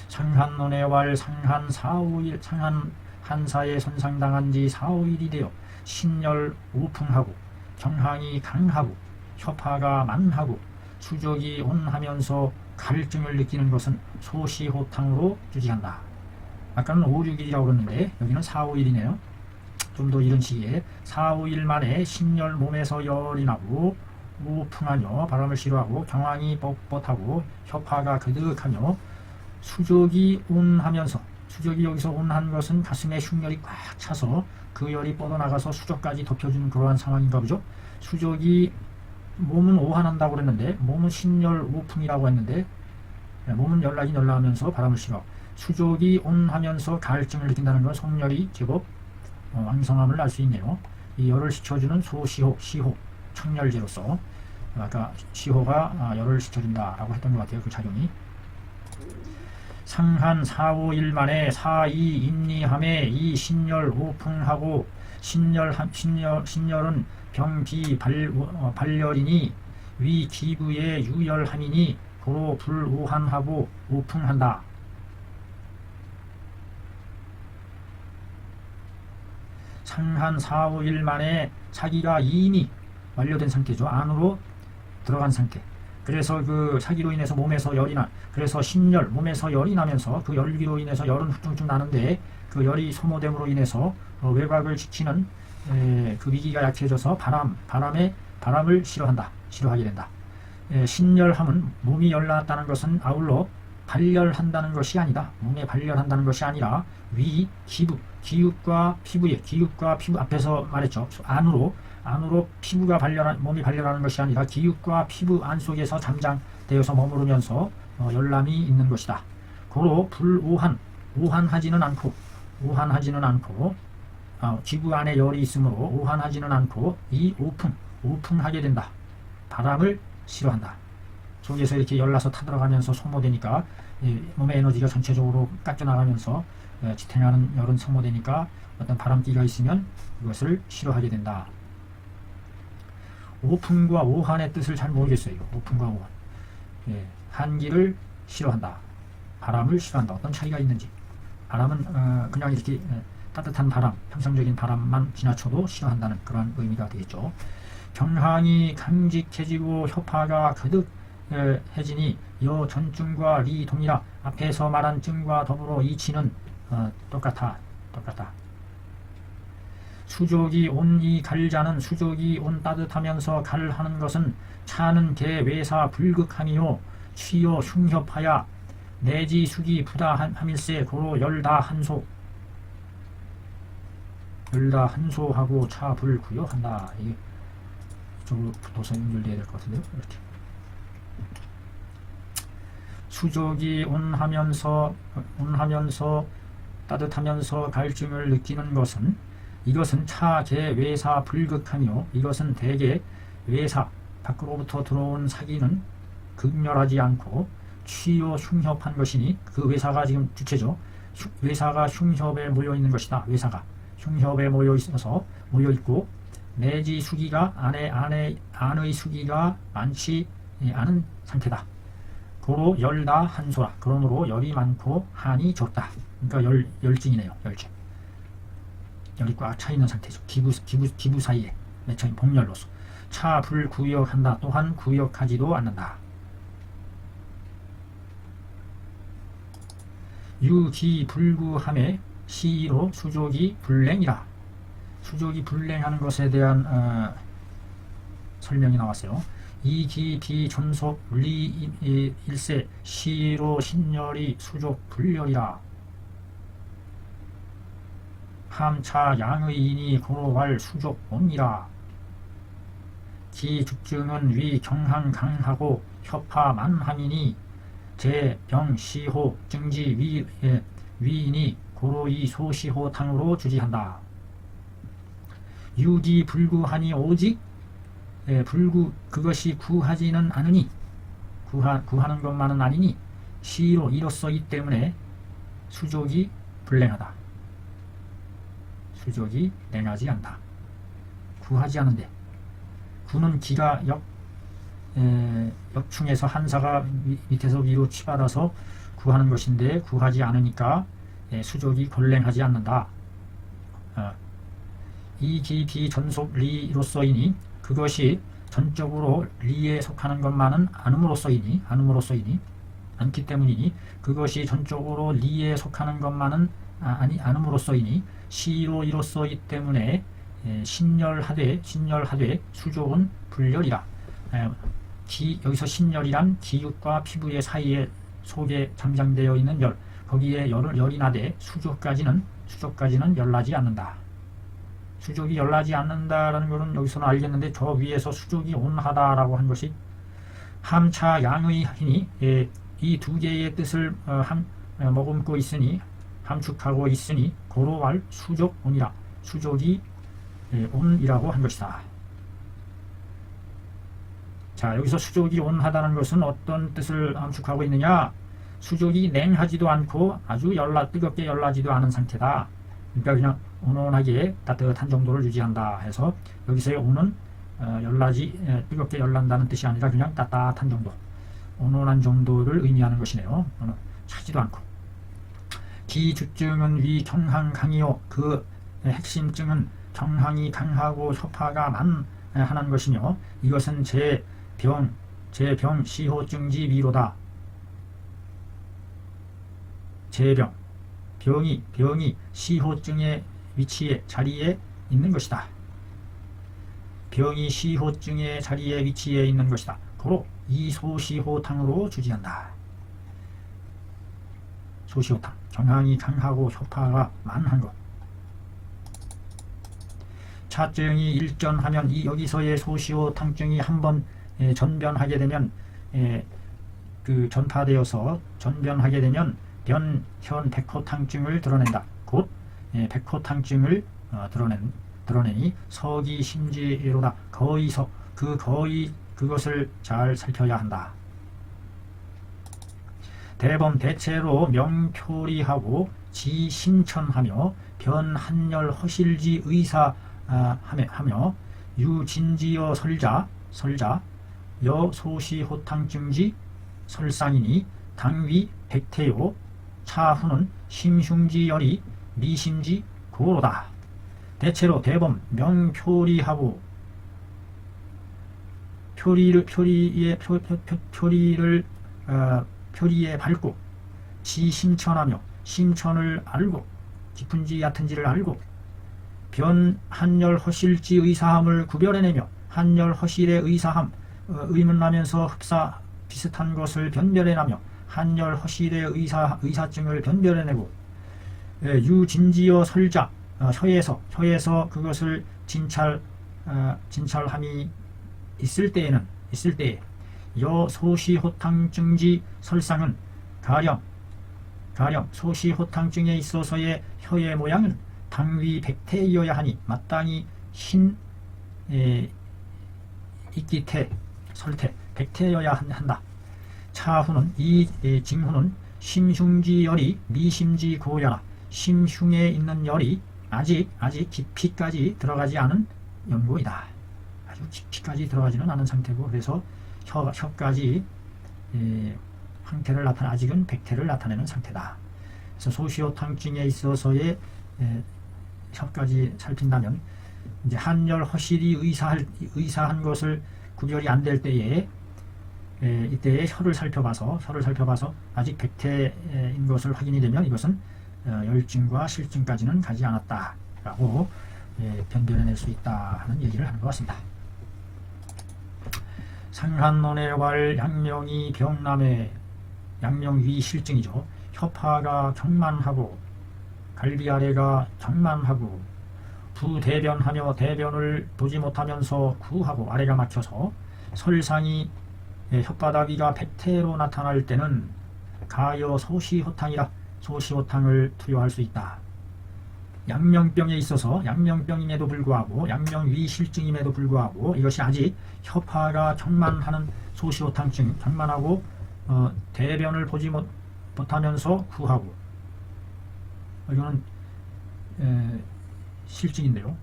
상한논해왈 상한 4-5일 상한 한사에 선상당한 지 4-5일이 되어 신열 오풍하고 경항이 강하고 혀파가 만하고 수족이 온하면서 갈증을 느끼는 것은 소시호탕으로 유지한다. 아까는 5-6일이라고 그랬는데 여기는 4-5일이네요. 좀 더 이런 시기에 4-5일 만에 신열 몸에서 열이 나고 오풍하며 바람을 싫어하고 경항이 뻣뻣하고 혀파가 그득하며 수족이 온하면서, 수족이 여기서 온한 것은 가슴에 흉열이 꽉 차서 그 열이 뻗어나가서 수족까지 덮여주는 그러한 상황인가 보죠. 수족이 몸은 오한한다고 그랬는데 몸은 신열 오풍이라고 했는데 몸은 열나긴 열나하면서 바람을 싫어. 수족이 온하면서 가을증을 느낀다는 건 성열이 제법 왕성함을 알 수 있네요. 이 열을 식혀주는 소시호, 시호, 청열제로서 아까 시호가 열을 식혀준다라고 했던 것 같아요. 그 작용이. 상한 4-5일 만에 4-2 임리함에 이 신열 오풍하고 신열은 병비 발열이니 위 기부의 유열함이니 고로 불오한하고 오풍한다. 상한 4-5일 만에 사기가 이미 완료된 상태죠. 안으로 들어간 상태. 그래서 그 사기로 인해서 몸에서 열이 나, 그래서 신열, 몸에서 열이 나면서 그 열기로 인해서 열은 훌쭉쭉 나는데 그 열이 소모됨으로 인해서 외곽을 지키는 그 위기가 약해져서 바람을 싫어하게 된다. 신열함은 몸이 열났다는 것은 아울러 발열한다는 것이 아니다. 몸에 발열한다는 것이 아니라 위, 기부, 기육과 피부 앞에서 말했죠. 안으로 피부가 몸이 발열하는 것이 아니라 기육과 피부 안속에서 잠장되어서 머무르면서 열람이 있는 것이다. 고로 오한하지는 않고 기부 안에 열이 있으므로 오한하지는 않고 이 오풍하게 된다. 바람을 싫어한다. 속에서 이렇게 열나서 타들어가면서 소모되니까 몸의 에너지가 전체적으로 깎여나가면서 지탱하는 열은 소모되니까 어떤 바람기가 있으면 그것을 싫어하게 된다. 오풍과 오한의 뜻을 잘 모르겠어요. 오풍과 오한. 한기를 싫어한다. 바람을 싫어한다. 어떤 차이가 있는지. 바람은 그냥 이렇게 따뜻한 바람, 평상적인 바람만 지나쳐도 싫어한다는 그런 의미가 되겠죠. 경항이 강직해지고 혀파가 그득해지니 여 전증과 리 동이라. 앞에서 말한 증과 더불어 이치는 똑같다. 수족이 온 이 갈자는 수족이 온 따뜻하면서 갈하는 것은 차는 개 외사 불극함이요 취요 흉협하야 내지 숙이 부다 함일세 고로 열다 한소하고 차 불 구요한다. 이게 이쪽으로 붙어서 연결돼야 될 것 같은데요. 이렇게 수족이 온하면서 따뜻하면서 갈증을 느끼는 것은 이것은 차, 개, 외사, 불극하며 이것은 대개 외사, 밖으로부터 들어온 사기는 극렬하지 않고 취요 흉협한 것이니 그 외사가 지금 주체죠. 외사가 흉협에 모여있는 것이다. 외사가 흉협에 모여있고 내지 수기가 안의 수기가 많지 않은 상태다. 고로 열다 한소라. 그러므로 열이 많고 한이 적다. 그러니까 열증이네요. 열증. 열이 꽉 차 있는 상태죠. 기부 사이에 맺혀있는 복열로서. 차 불구역한다. 또한 구역하지도 않는다. 유기 불구함에 시로 수족이 불랭이라. 수족이 불랭하는 것에 대한 설명이 나왔어요. 이기 비존속 리 일세 시로 신열이 수족 불열이라. 함차 양의인이 고로왈 수족 옹이라. 기죽증은 위 경항 강하고 협파 만함이니 제병 시호 증지 위인이 고로이 소시호 탕으로 주지한다. 유기 불구하니 오직 불구 그것이 구하지는 않으니 구하는 것만은 아니니 시로 이로써이 때문에 수족이 불냉하다. 수족이 냉하지 않다. 구하지 않은데 구는 기가 역충에서 한사가 밑에서 위로 치받아서 구하는 것인데 구하지 않으니까 수족이 골랭하지 않는다. 이 기비 전속 리로서이니 그것이 전적으로 리에 속하는 것만은 않음으로써이니 않기 때문이니 그것이 전적으로 리에 속하는 것만은 않음으로써이니 시로 이로써이기 때문에 신열하되 수족은 불열이라. 여기서 신열이란 기육과 피부의 사이에 속에 잠장되어 있는 열, 거기에 열이 나되 수족까지는 열나지 않는다. 수족이 열나지 않는다라는 것은 여기서는 알겠는데 저 위에서 수족이 온하다라고 한 것이 함차 양의하니 이 두 개의 뜻을 머금고 있으니 함축하고 있으니 고로왈 수족 온이라. 수족이 온이라고 한 것이다. 자, 여기서 수족이 온하다는 것은 어떤 뜻을 함축하고 있느냐? 수족이 냉하지도 않고 아주 뜨겁게 열나지도 않은 상태다. 그러니까 그냥 온온하게 따뜻한 정도를 유지한다 해서 여기서의 온은 뜨겁게 열난다는 뜻이 아니라 그냥 따뜻한 정도, 온온한 정도를 의미하는 것이네요. 차지도 않고. 기주증은 위 경항 강이요. 그 핵심증은 경항이 강하고 효파가 만하는 것이며 이것은 제병 시호증지 위로다. 병이 시호증의 위치에 자리에 있는 것이다. 병이 시호증의 자리에 위치해 있는 것이다. 고로 이 소시호탕으로 주지한다. 소시호탕, 경항이 강하고 효파가 만한 것. 차증이 일전하면 여기서의 소시호탕증이 한번 전변하게 되면 그 전파되어서 전변하게 되면 변현 백호탕증을 드러낸다. 곧 백호탕증을 드러내니 서기심지로다. 그것을 잘 살펴야 한다. 대범 대체로 명표리하고 지심천하며 변한열 허실지 의사하며 유진지여 설자 여소시호탕증지 설상이니 당위 백태요 차후는 심흉지열이 미심지 고로다. 대체로 대범 명표리하고 표리에 밟고 지심천하며 심천을 알고 깊은지 얕은지를 알고 변한열 허실지 의사함을 구별해내며 한열 허실의 의사함 의문나면서 흡사 비슷한 것을 변별해내며 한열 허실의 의사증을 변별해내고 유진지어 설자 혀에서 그것을 진찰함이 있을 때에 여소시호탕증지 설상은 가령 소시호탕증에 있어서의 혀의 모양은 당위 백태이어야 하니 마땅히 흰 이끼태 설태 백태여야 한다. 차후는 이 징후는 심흉지 열이 미심지 고여라. 심흉에 있는 열이 아직 깊이까지 들어가지 않은 연고이다. 아주 깊이까지 들어가지는 않은 상태고 그래서 혀까지 상태를 나타내 아직은 백태를 나타내는 상태다. 그래서 소시효탕증에 있어서의 혀까지 살핀다면 이제 한열 허실이 의사한 것을 구별이 안 될 때에 이때에 혀를 살펴봐서 아직 백태인 것을 확인이 되면 이것은 열증과 실증까지는 가지 않았다라고 변별해낼 수 있다 하는 얘기를 하는 것 같습니다. 상한론의 왈 양명이 병남의 양명위 실증이죠. 혀파가 경만하고 갈비 아래가 경만하고 부대변하며 대변을 보지 못하면서 구하고 아래가 막혀서 설상이 혓바닥 위가 백태로 나타날 때는 가여 소시호탕이라 소시호탕을 투여할 수 있다. 양명병에 있어서 양명병임에도 불구하고 양명위 실증임에도 불구하고 이것이 아직 혀파가 경만하는 소시호탕증 경만하고 대변을 보지 못하면서 구하고 이거는 실증인데요.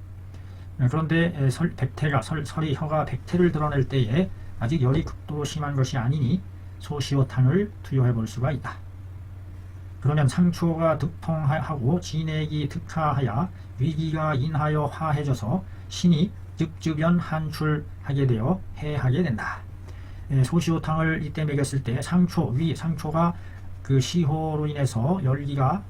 그런데 설이 혀가 백태를 드러낼 때에 아직 열이 극도로 심한 것이 아니니 소시호탕을 투여해 볼 수가 있다. 그러면 상초가 득통하고 진액이 득하하여 위기가 인하여 화해져서 신이 즉주변 한출하게 되어 해하게 된다. 소시호탕을 이때 먹였을 때 상초가 그 시호로 인해서 열기가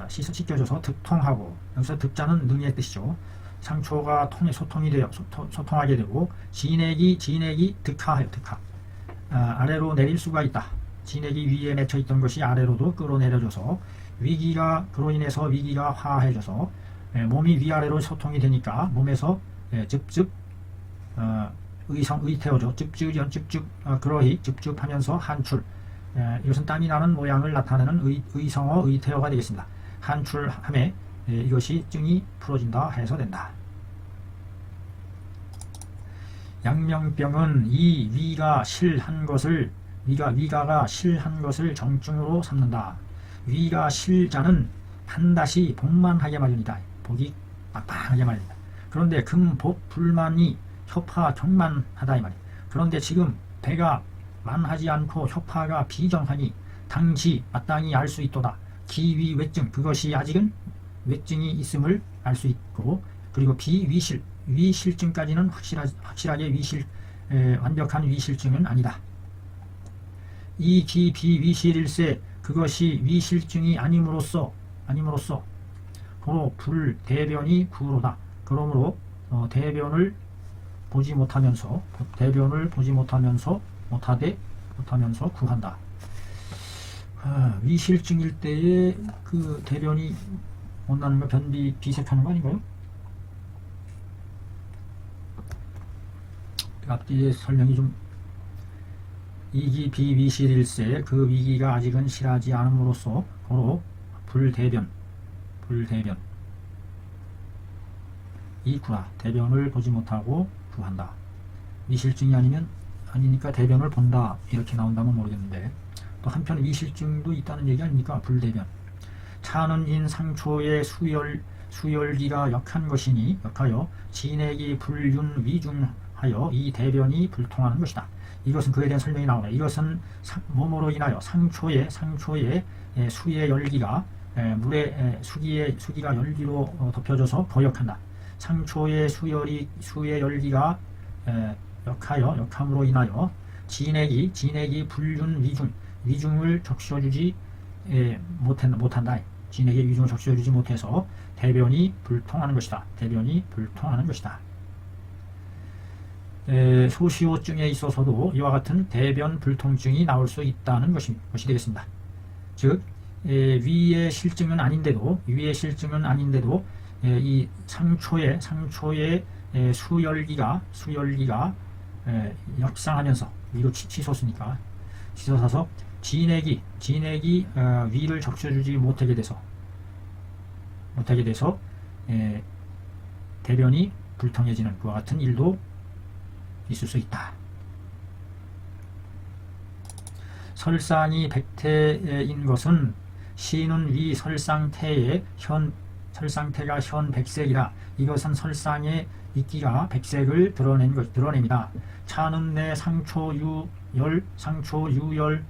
씻겨져서 득통하고, 여기서 득자는 능의 뜻이죠. 상초가 소통하게 되고 진액이 득하하여 아래로 내릴 수가 있다. 진액이 위에 맺혀 있던 것이 아래로도 끌어내려져서 그로 인해서 위기가 화해져서 몸이 위아래로 소통이 되니까 몸에서 즙즙 의태어죠. 즙즙 그러히 즙즙하면서 한출, 이것은 땀이 나는 모양을 나타내는 의성어 의태어가 되겠습니다. 한출함에 이것이 증이 풀어진다 해서 된다. 양명병은 이 위가가 실한 것을 정증으로 삼는다. 위가 실자는 반드시 복만하게 마련이다. 복이 빵빵하게 마련이다. 그런데 금복 불만이 혀파 경만하다 이 말이에요. 그런데 지금 배가 만하지 않고 혀파가 비정하니 당시 마땅히 알 수 있도다. 기위 외증, 그것이 아직은 외증이 있음을 알 수 있고, 그리고 위실증까지는 확실하게 완벽한 위실증은 아니다. 이 비위실일세, 그것이 위실증이 아님으로써 도로 불대변이 구로다. 그러므로 대변을 보지 못하면서 구한다. 위실증일 때에 그 대변이 못 나는 거 변비 비색하는 거 아닌가요? 앞뒤에 설명이 좀 이기 비위실일세, 그 위기가 아직은 실하지 않음으로써 고로 불대변 이 구라, 대변을 보지 못하고 구한다. 위실증이 아니니까 대변을 본다 이렇게 나온다면 모르겠는데, 또 한편 위실증도 있다는 얘기 아닙니까? 불대변. 차는 인 상초의 수열기가 역한 것이니 역하여 진액이 불윤 위중하여 이 대변이 불통하는 것이다. 이것은 그에 대한 설명이 나오네. 이것은 몸으로 인하여 상초의 수의 열기가 물의 수기가 열기로 덮여져서 거역한다. 상초의 수의 열기가 역함으로 인하여 진액이 불윤 위중을 적셔주지 못한다. 진액의 위중을 적셔주지 못해서 대변이 불통하는 것이다. 소시호증에 있어서도 이와 같은 대변 불통증이 나올 수 있다는 것이 되겠습니다. 즉 위의 실증은 아닌데도 이 상초의 수열기가 역상하면서 위로 치솟아서 진액이 위를 적셔주지 못하게 돼서 대변이 불통해지는 그와 같은 일도 있을 수 있다. 설상이 백태인 것은 시는 위 설상태의 설상태가 현 백색이라 이것은 설상의 이끼가 백색을 드러냅니다. 차는 내 상초유열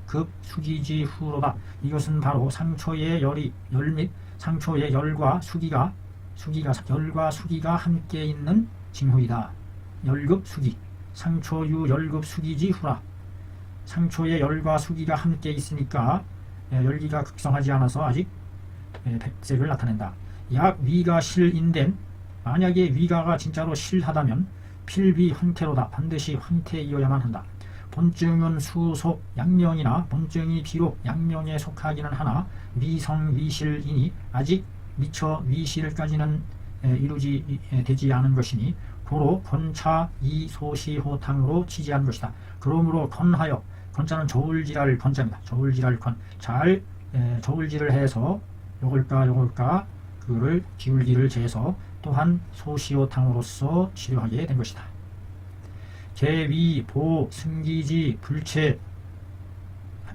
급 수기지 후로다. 이것은 바로 상초의 열 및 상초의 열과 수기가 함께 있는 징후이다. 열급 수기, 상초유 열급 수기지 후라. 상초의 열과 수기가 함께 있으니까 열기가 극성하지 않아서 아직 백색을 나타낸다. 약 위가 실인된, 만약에 위가가 진짜로 실하다면 필비 황태로다. 반드시 황태이어야만 한다. 본증은 수속 양명이나 본증이 비록 양명에 속하기는 하나 미성 위실이니 아직 미처 위실까지는 되지 않은 것이니 고로 건차 이소시호탕으로 취지한 것이다. 그러므로 건하여, 건자는 저울질할 건자입니다. 저울질할 건, 잘 저울질을 해서 요걸까 그를 기울기를 재서 또한 소시호탕으로서 치료하게 된 것이다. 개위 보 승기지 불체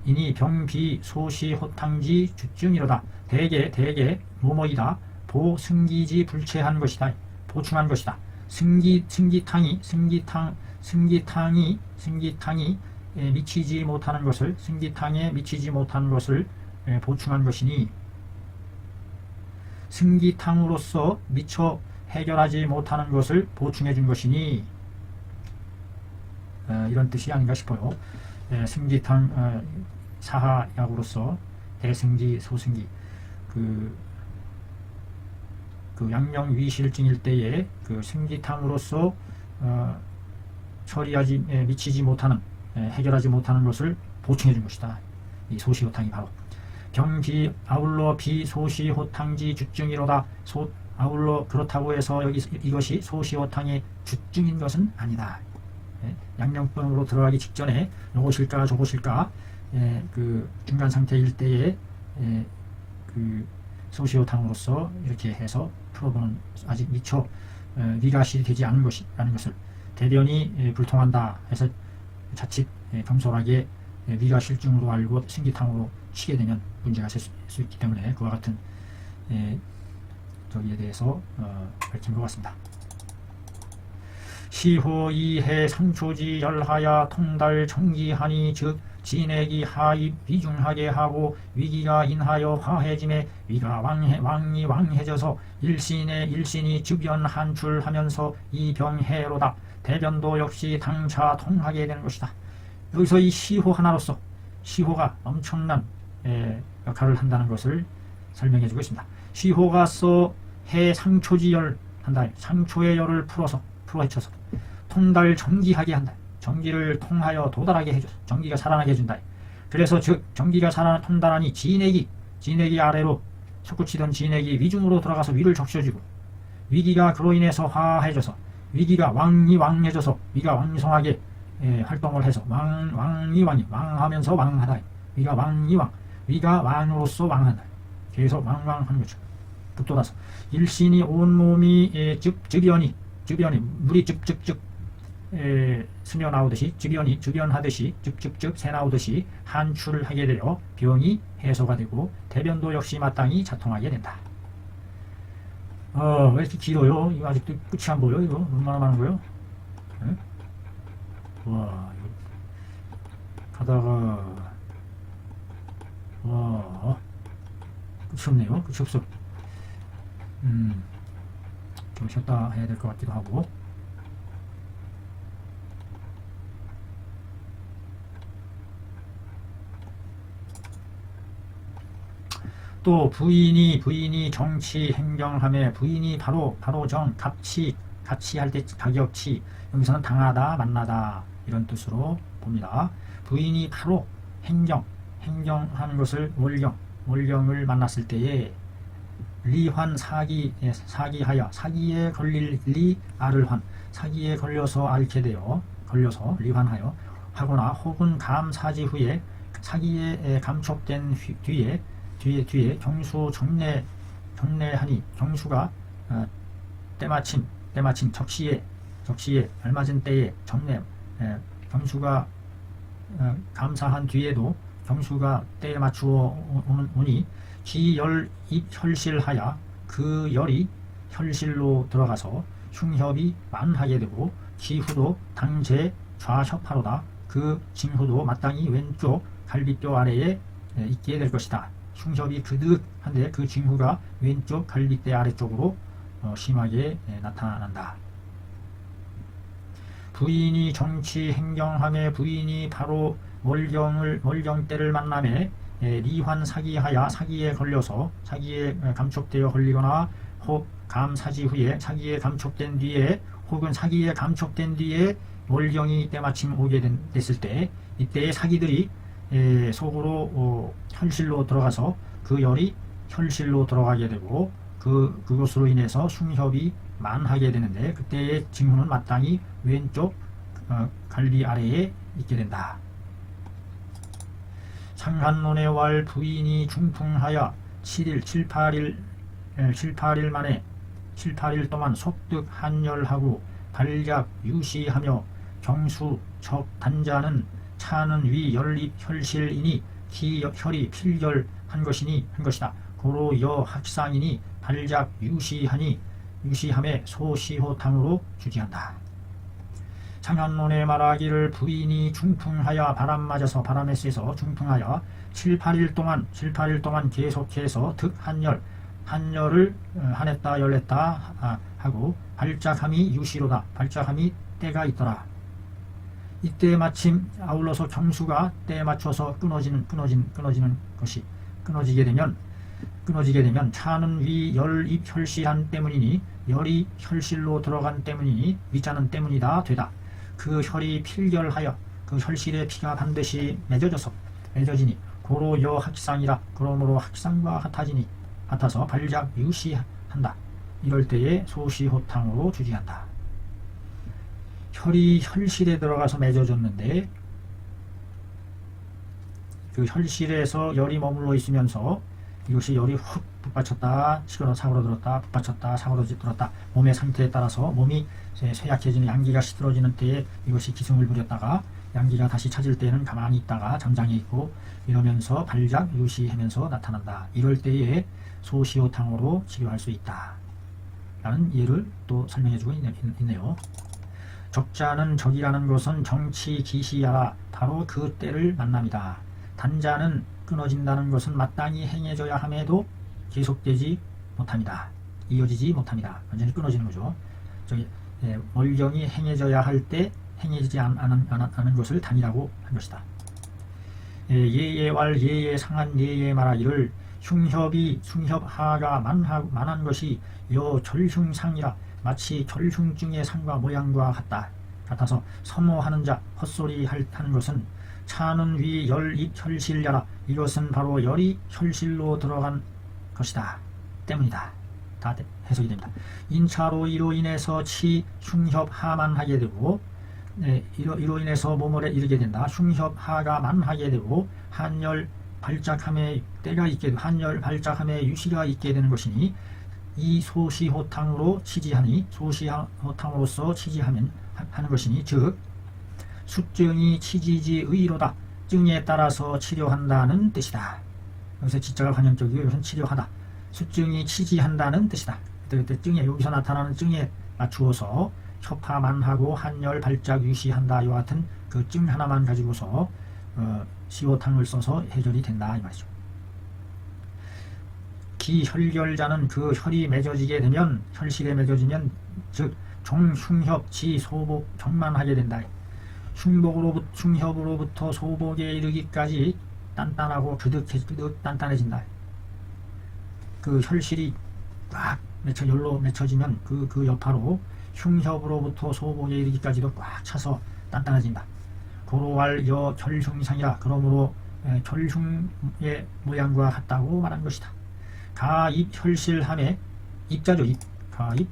이니 병비 소시호탕지 주증이로다. 대개 뭐뭐이다. 보 승기지 불체한 것이다. 보충한 것이다. 승기탕이 미치지 못하는 것을, 승기탕에 미치지 못하는 것을 보충한 것이니 승기탕으로서 미처 해결하지 못하는 것을 보충해 준 것이니 이런 뜻이 아닌가 싶어요. 승기탕 사하약으로서 대승기 소승기 그 양명 위실증일 때에 그 승기탕으로서 미치지 못하는, 해결하지 못하는 것을 보충해 준 것이다. 이 소시호탕이 바로 병비 아울러 비소시호탕지 주증이로다. 아울러 그렇다고 해서 이것이 소시호탕의 주증인 것은 아니다. 양명병으로 들어가기 직전에 요것일까 저것일까 그 중간 상태일 때에 그 소시호탕으로서 이렇게 해서 풀어보는, 아직 미처 위가실이 되지 않은 것이라는 것을, 대변이 불통한다 해서 자칫 경솔하게 위가실증으로 알고 승기탕으로 치게 되면 문제가 될 수 있기 때문에 그와 같은 저기에 대해서 밝힌 것 같습니다. 시호 이해 상초지 열하야 통달 정기하니 즉 진액이 하입 위중하게 하고 위기가 인하여 화해짐에 위가 왕해져서 일신이 즉변 한출하면서 이병해로다. 대변도 역시 당차 통하게 되는 것이다. 여기서 이 시호 하나로서 시호가 엄청난 역할을 한다는 것을 설명해 주고 있습니다. 시호가 해 상초지열 한다. 상초의 열을 풀어 헤쳐서 통달 정기하게 한다. 전기를 통하여 도달하게 해줘서 전기가 살아나게 해준다. 그래서 즉 전기가 통달하니 진액이 아래로 솟구치던 진액이 위중으로 들어가서 위를 적셔주고 위기가 그로 인해서 화해져서 위기가 왕해져서 위가 왕성하게 활동을 해서 왕하면서 왕하다. 위가 왕으로서 왕한다. 계속 왕하는 거죠. 북돋아서 일신이 온몸이 즉변이 물이 즉즉 스며 나오듯이 즉변하듯이 즉즉 새 나오듯이 한출을 하게 되어 병이 해소가 되고 대변도 역시 마땅히 자통하게 된다. 왜 이렇게 길어요? 이거 아직도 끝이 안 보여? 이거 얼마나 많은 거예요? 네? 와, 가다가 끝이 없네요. 끝이 없어. 좀 쉬었다 해야 될 것 같기도 하고. 또 부인이 정치 행정함에 부인이 바로 정 같이 할 때 가격치, 여기서는 당하다 만나다 이런 뜻으로 봅니다. 부인이 바로 행정하는 것을 월경을 만났을 때에 리환 사기하여 사기에 걸릴 리알을 환 사기에 걸려서 앓게 되어 걸려서 리환하여 하거나 혹은 감사지 후에 사기에 감촉된 뒤에 경수 정례하니 경수가 때마침 적시에 알맞은 때에 경수가 감사한 뒤에도 경수가 때에 맞추어 오니 기열입 혈실하야 그 열이 혈실로 들어가서 흉협이 만하게 되고 기후도 당제 좌협하로다. 그 징후도 마땅히 왼쪽 갈비뼈 아래에 있게 될 것이다. 흉협이 그득한데 그 징후가 왼쪽 갈비뼈 아래쪽으로 심하게 나타난다. 부인이 정치 행경함에 부인이 바로 월경때를 만남에 리환 사기하야 사기에 걸려서 사기에 감촉되어 걸리거나 혹 감사지 후에 사기에 감촉된 뒤에 혹은 사기에 감촉된 뒤에 월경이 때마침 오게 됐을 때 이때의 사기들이 속으로 혈실로 들어가서 그 열이 혈실로 들어가게 되고 그것으로 인해서 흉협이 만하게 되는데 그때의 징후는 마땅히 왼쪽 갈비 아래에 있게 된다. 상한론의 왈 부인이 중풍하여 7, 8일 만에 7, 8일 동안 속득 한열하고 발작 유시하며 경수 적 단자는 차는 위 열립 혈실이니 기 혈이 필결한 것이다. 고로 여 학상이니 발작 유시함에 소시호탕으로 주지한다. 상한론에 말하기를 부인이 중풍하여 바람 맞아서 바람에 쐬서 중풍하여 7, 8일 동안 계속해서 한열을 한했다 열냈다 하고 발작함이 유시로다. 발작함이 때가 있더라. 이때 마침 아울러서 경수가 때에 맞춰서 끊어지게 되면 차는 위 열입 혈실한 때문이니 열이 혈실로 들어간 때문이니 위자는 때문이다 되다. 그 혈이 필결하여 그 혈실의 피가 반드시 맺어지니 고로 여 학상이라. 그러므로 학상과 같아서 발작 유시한다. 이럴 때에 소시호탕으로 주지한다. 혈이 혈실에 들어가서 맺어졌는데 그 혈실에서 열이 머물러 있으면서 이것이 열이 훅 북받쳤다 사고로 들었다 북받쳤다 사고로 들었다 몸의 상태에 따라서 몸이 쇠약해지는 양기가 시들어지는 때에 이것이 기승을 부렸다가 양기가 다시 찾을 때는 가만히 있다가 잠장해 있고 이러면서 발작 유시하면서 나타난다. 이럴 때에 소시호탕으로 치료할 수 있다 라는 예를 또 설명해주고 있네요. 적자는 적이라는 것은 정치 기시야라. 바로 그 때를 만남이다. 단자는 끊어진다는 것은 마땅히 행해져야 함에도 계속되지 못합니다. 이어지지 못합니다. 완전히 끊어지는 거죠. 월경이 행해져야 할 때 행해지지 않은 것을 단이라고 한 것이다. 예예왈 예예 상한 예예 말하기를 흉협하가 만한 것이 여 절흉상이라. 마치 절흉증의 상과 모양과 같아서 서모하는 자 헛소리 하는 것은 차는 위 열입 혈실야라. 이것은 바로 열이 혈실로 들어간 것이다 때문이다. 다 해석이 됩니다. 인차로 이로 인해서 흉협하만 하게 되고 이로 인해서 모물에 이르게 된다. 흉협하가 만하게 되고 한열 발작함에 때가 있게 되고 한열 발작함에 유시가 있게 되는 것이니 이 소시호탕으로 치지하니 소시호탕으로서 치지하면 하는 것이니 즉 숙증이 치지지 의로다. 증에 따라서 치료한다는 뜻이다. 여기서 지자가 관용적이고 이것은 치료하다. 숙증이 치지한다는 뜻이다. 그때 증에 여기서 나타나는 증에 맞추어서 협파만하고 한열 발작 유시한다. 이와 같은 그 증 하나만 가지고서 시호탕을 써서 해결이 된다 이 말이죠. 기혈결자는 그 혈이 맺어지게 되면 혈실에 맺어지면 즉 종흉협 지소복 경만하게 된다. 흉협으로부터 소복에 이르기까지 단단하고 그득 단단해진다. 그 혈실이 꽉 열로 맺혀지면 그 여파로 흉협으로부터 소복에 이르기까지도 꽉 차서 단단해진다. 고로할 여 결흉상이라. 그러므로 결흉의 모양과 같다고 말한 것이다. 가입 혈실함에 입자죠. 가입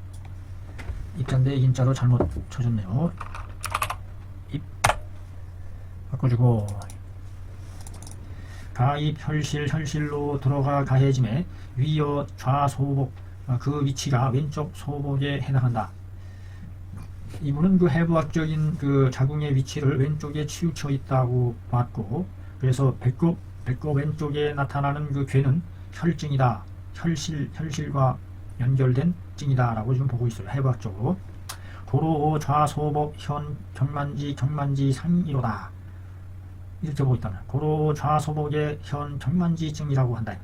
입자인데 인자로 잘못 쳐줬네요. 입 바꿔주고 가입 혈실로 들어가 가해짐에 위여 좌소복 그 위치가 왼쪽 소복에 해당한다. 이분은 그 해부학적인 그 자궁의 위치를 왼쪽에 치우쳐 있다고 봤고 그래서 배꼽 왼쪽에 나타나는 그 괴는 혈증이다. 혈실과 연결된 증이다라고 지금 보고 있어요. 해부학적으로. 고로 좌소복 현 경만지 상이로다. 이렇게 보고 있다는 고로 좌소복의 현 경만지증이라고 한다.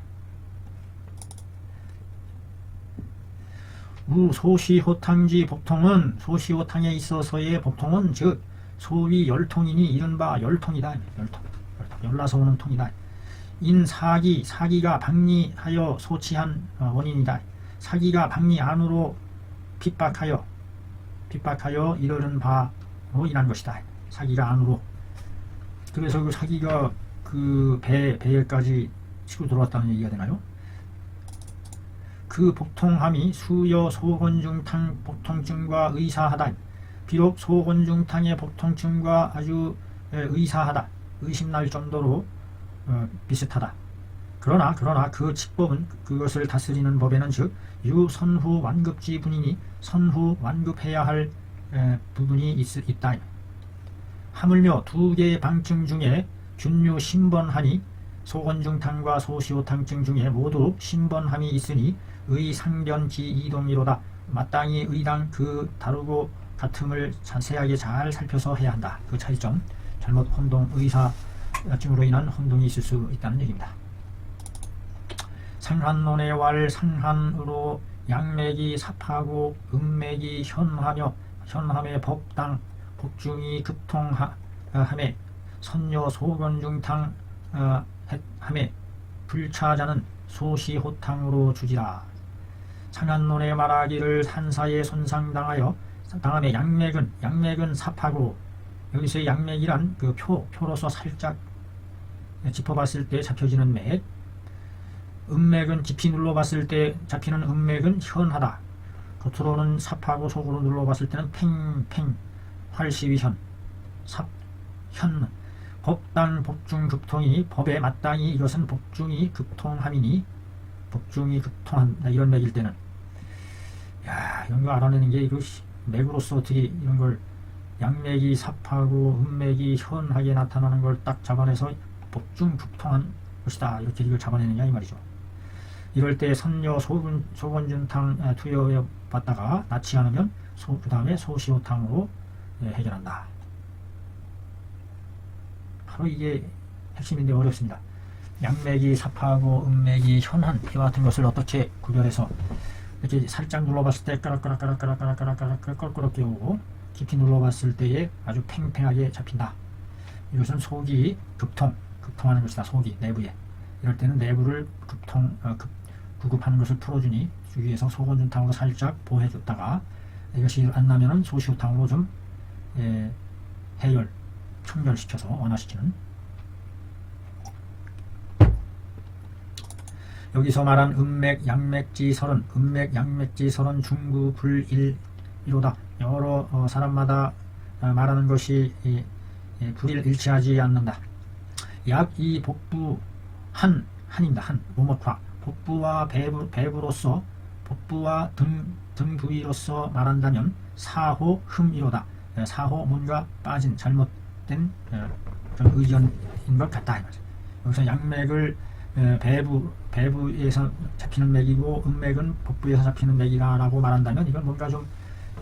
소시호탕지 복통은 소시호탕에 있어서의 복통은 즉 소위 열통이니 이른바 열통이다. 열통 열나서 오는 통이다. 사기가 박리하여 소치한 원인이다. 사기가 박리 안으로 핍박하여 이르는 바로 인한 것이다. 사기가 안으로. 그래서 그 사기가 그 배에까지 치고 들어왔다는 얘기가 되나요? 그 복통함이 수여 소곤중탕 복통증과 의사하다. 비록 소곤중탕의 복통증과 아주 의사하다. 의심날 정도로 비슷하다. 그러나 그 직법은 그것을 다스리는 법에는 즉 유선후 완급지 분이니 선후 완급해야 할 부분이 있다. 하물며 두 개의 방증 중에 균류 신번하니 소곤중탕과 소시호탕증 중에 모두 신번함이 있으니 의상변지 이동이로다. 마땅히 의당 그 다르고 같음을 자세하게 잘 살펴서 해야 한다. 그 차이점. 잘못 혼동 의사증으로 인한 혼동이 있을 수 있다는 얘기입니다. 상한론의 왈 상한으로 양맥이 삽하고 음맥이 현하며 현함의 법당 복중이 급통함에 선녀 소견중탕 함에 불차자는 소시호탕으로 주지라. 상한론의 말하기를 산사에 손상당하여 당함에 양맥은 삽하고 여기서 양맥이란 그 표로서 살짝 짚어봤을 때 잡혀지는 맥, 음맥은 깊이 눌러봤을 때 잡히는 음맥은 현하다. 겉으로는 삽하고 속으로 눌러봤을 때는 팽팽 활시위현 삽현 법당 복중 급통이 법에 마땅히 이것은 복중이 급통함이니 복중이 급통한다. 이런 맥일 때는 이런 거 알아내는 게 이거 맥으로서 어떻게 이런 걸 양맥이 삽하고 음맥이 현하게 나타나는 걸 딱 잡아내서 복중 급통한 것이다. 이렇게 이걸 잡아내느냐 이 말이죠. 이럴 때 선녀 소곤준탕 투여해 봤다가 낫지 않으면 그 다음에 소시호탕으로 해결한다. 바로 이게 핵심인데 어렵습니다. 양맥이 삽하고 음맥이 현한 이와 같은 것을 어떻게 구별해서 이렇게 살짝 눌러봤을 때 까락까락 껄끄럽게 오고 깊이 눌러봤을 때에 아주 팽팽하게 잡힌다. 이것은 속이 급통하는 것이다. 속이 내부에. 이럴 때는 내부를 구급하는 것을 풀어주니 주위에서 소곤준탕으로 살짝 보호해줬다가 이것이 안 나면은 소시호탕으로 좀 청결시켜서 완화시키는. 여기서 말한 음맥, 양맥지설은 중구 불일이로다. 여러 사람마다 말하는 것이 불일치하지 않는다. 약 이 복부 한입니다. 모모파 복부와 배부로서 복부와 등 부위로서 말한다면 사호 흠이로다. 사호 뭔가 빠진 잘못된 그런 의견인 것 같다. 여기서 양맥을 배부에서 잡히는 맥이고 음맥은 복부에서 잡히는 맥이라고 말한다면 이건 뭔가 좀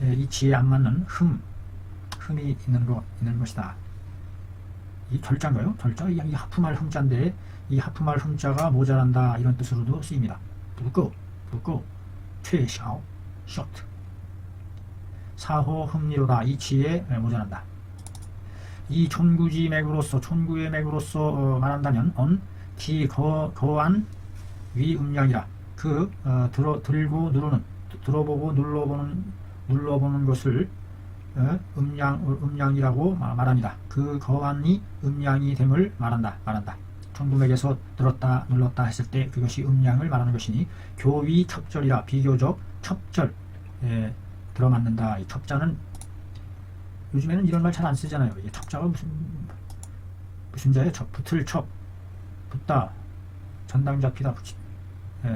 이치에 안 맞는 흠이 있는 것이다. 이 절자인가요? 절자? 이 하품할 흠자인데 이 하품할 흠자가 모자란다 이런 뜻으로도 쓰입니다. 부고 최샤오 쇼트 사호 흠리로다. 이치에 모자란다. 이 촌구의 맥으로서 말한다면 기 거한 위 음량이라. 그 들고 누르는 들어보고 눌러보는 것을 음량이라고 말합니다. 그 거한이 음량이 됨을 말한다. 촌구맥에서 들었다 눌렀다 했을 때 그것이 음량을 말하는 것이니 교위 첩절이라. 비교적 첩절 들어맞는다. 이 첩자는 요즘에는 이런 말 잘 안 쓰잖아요. 이 첩자가 무슨 자예요? 붙을 첩, 붙다, 전당 잡히다,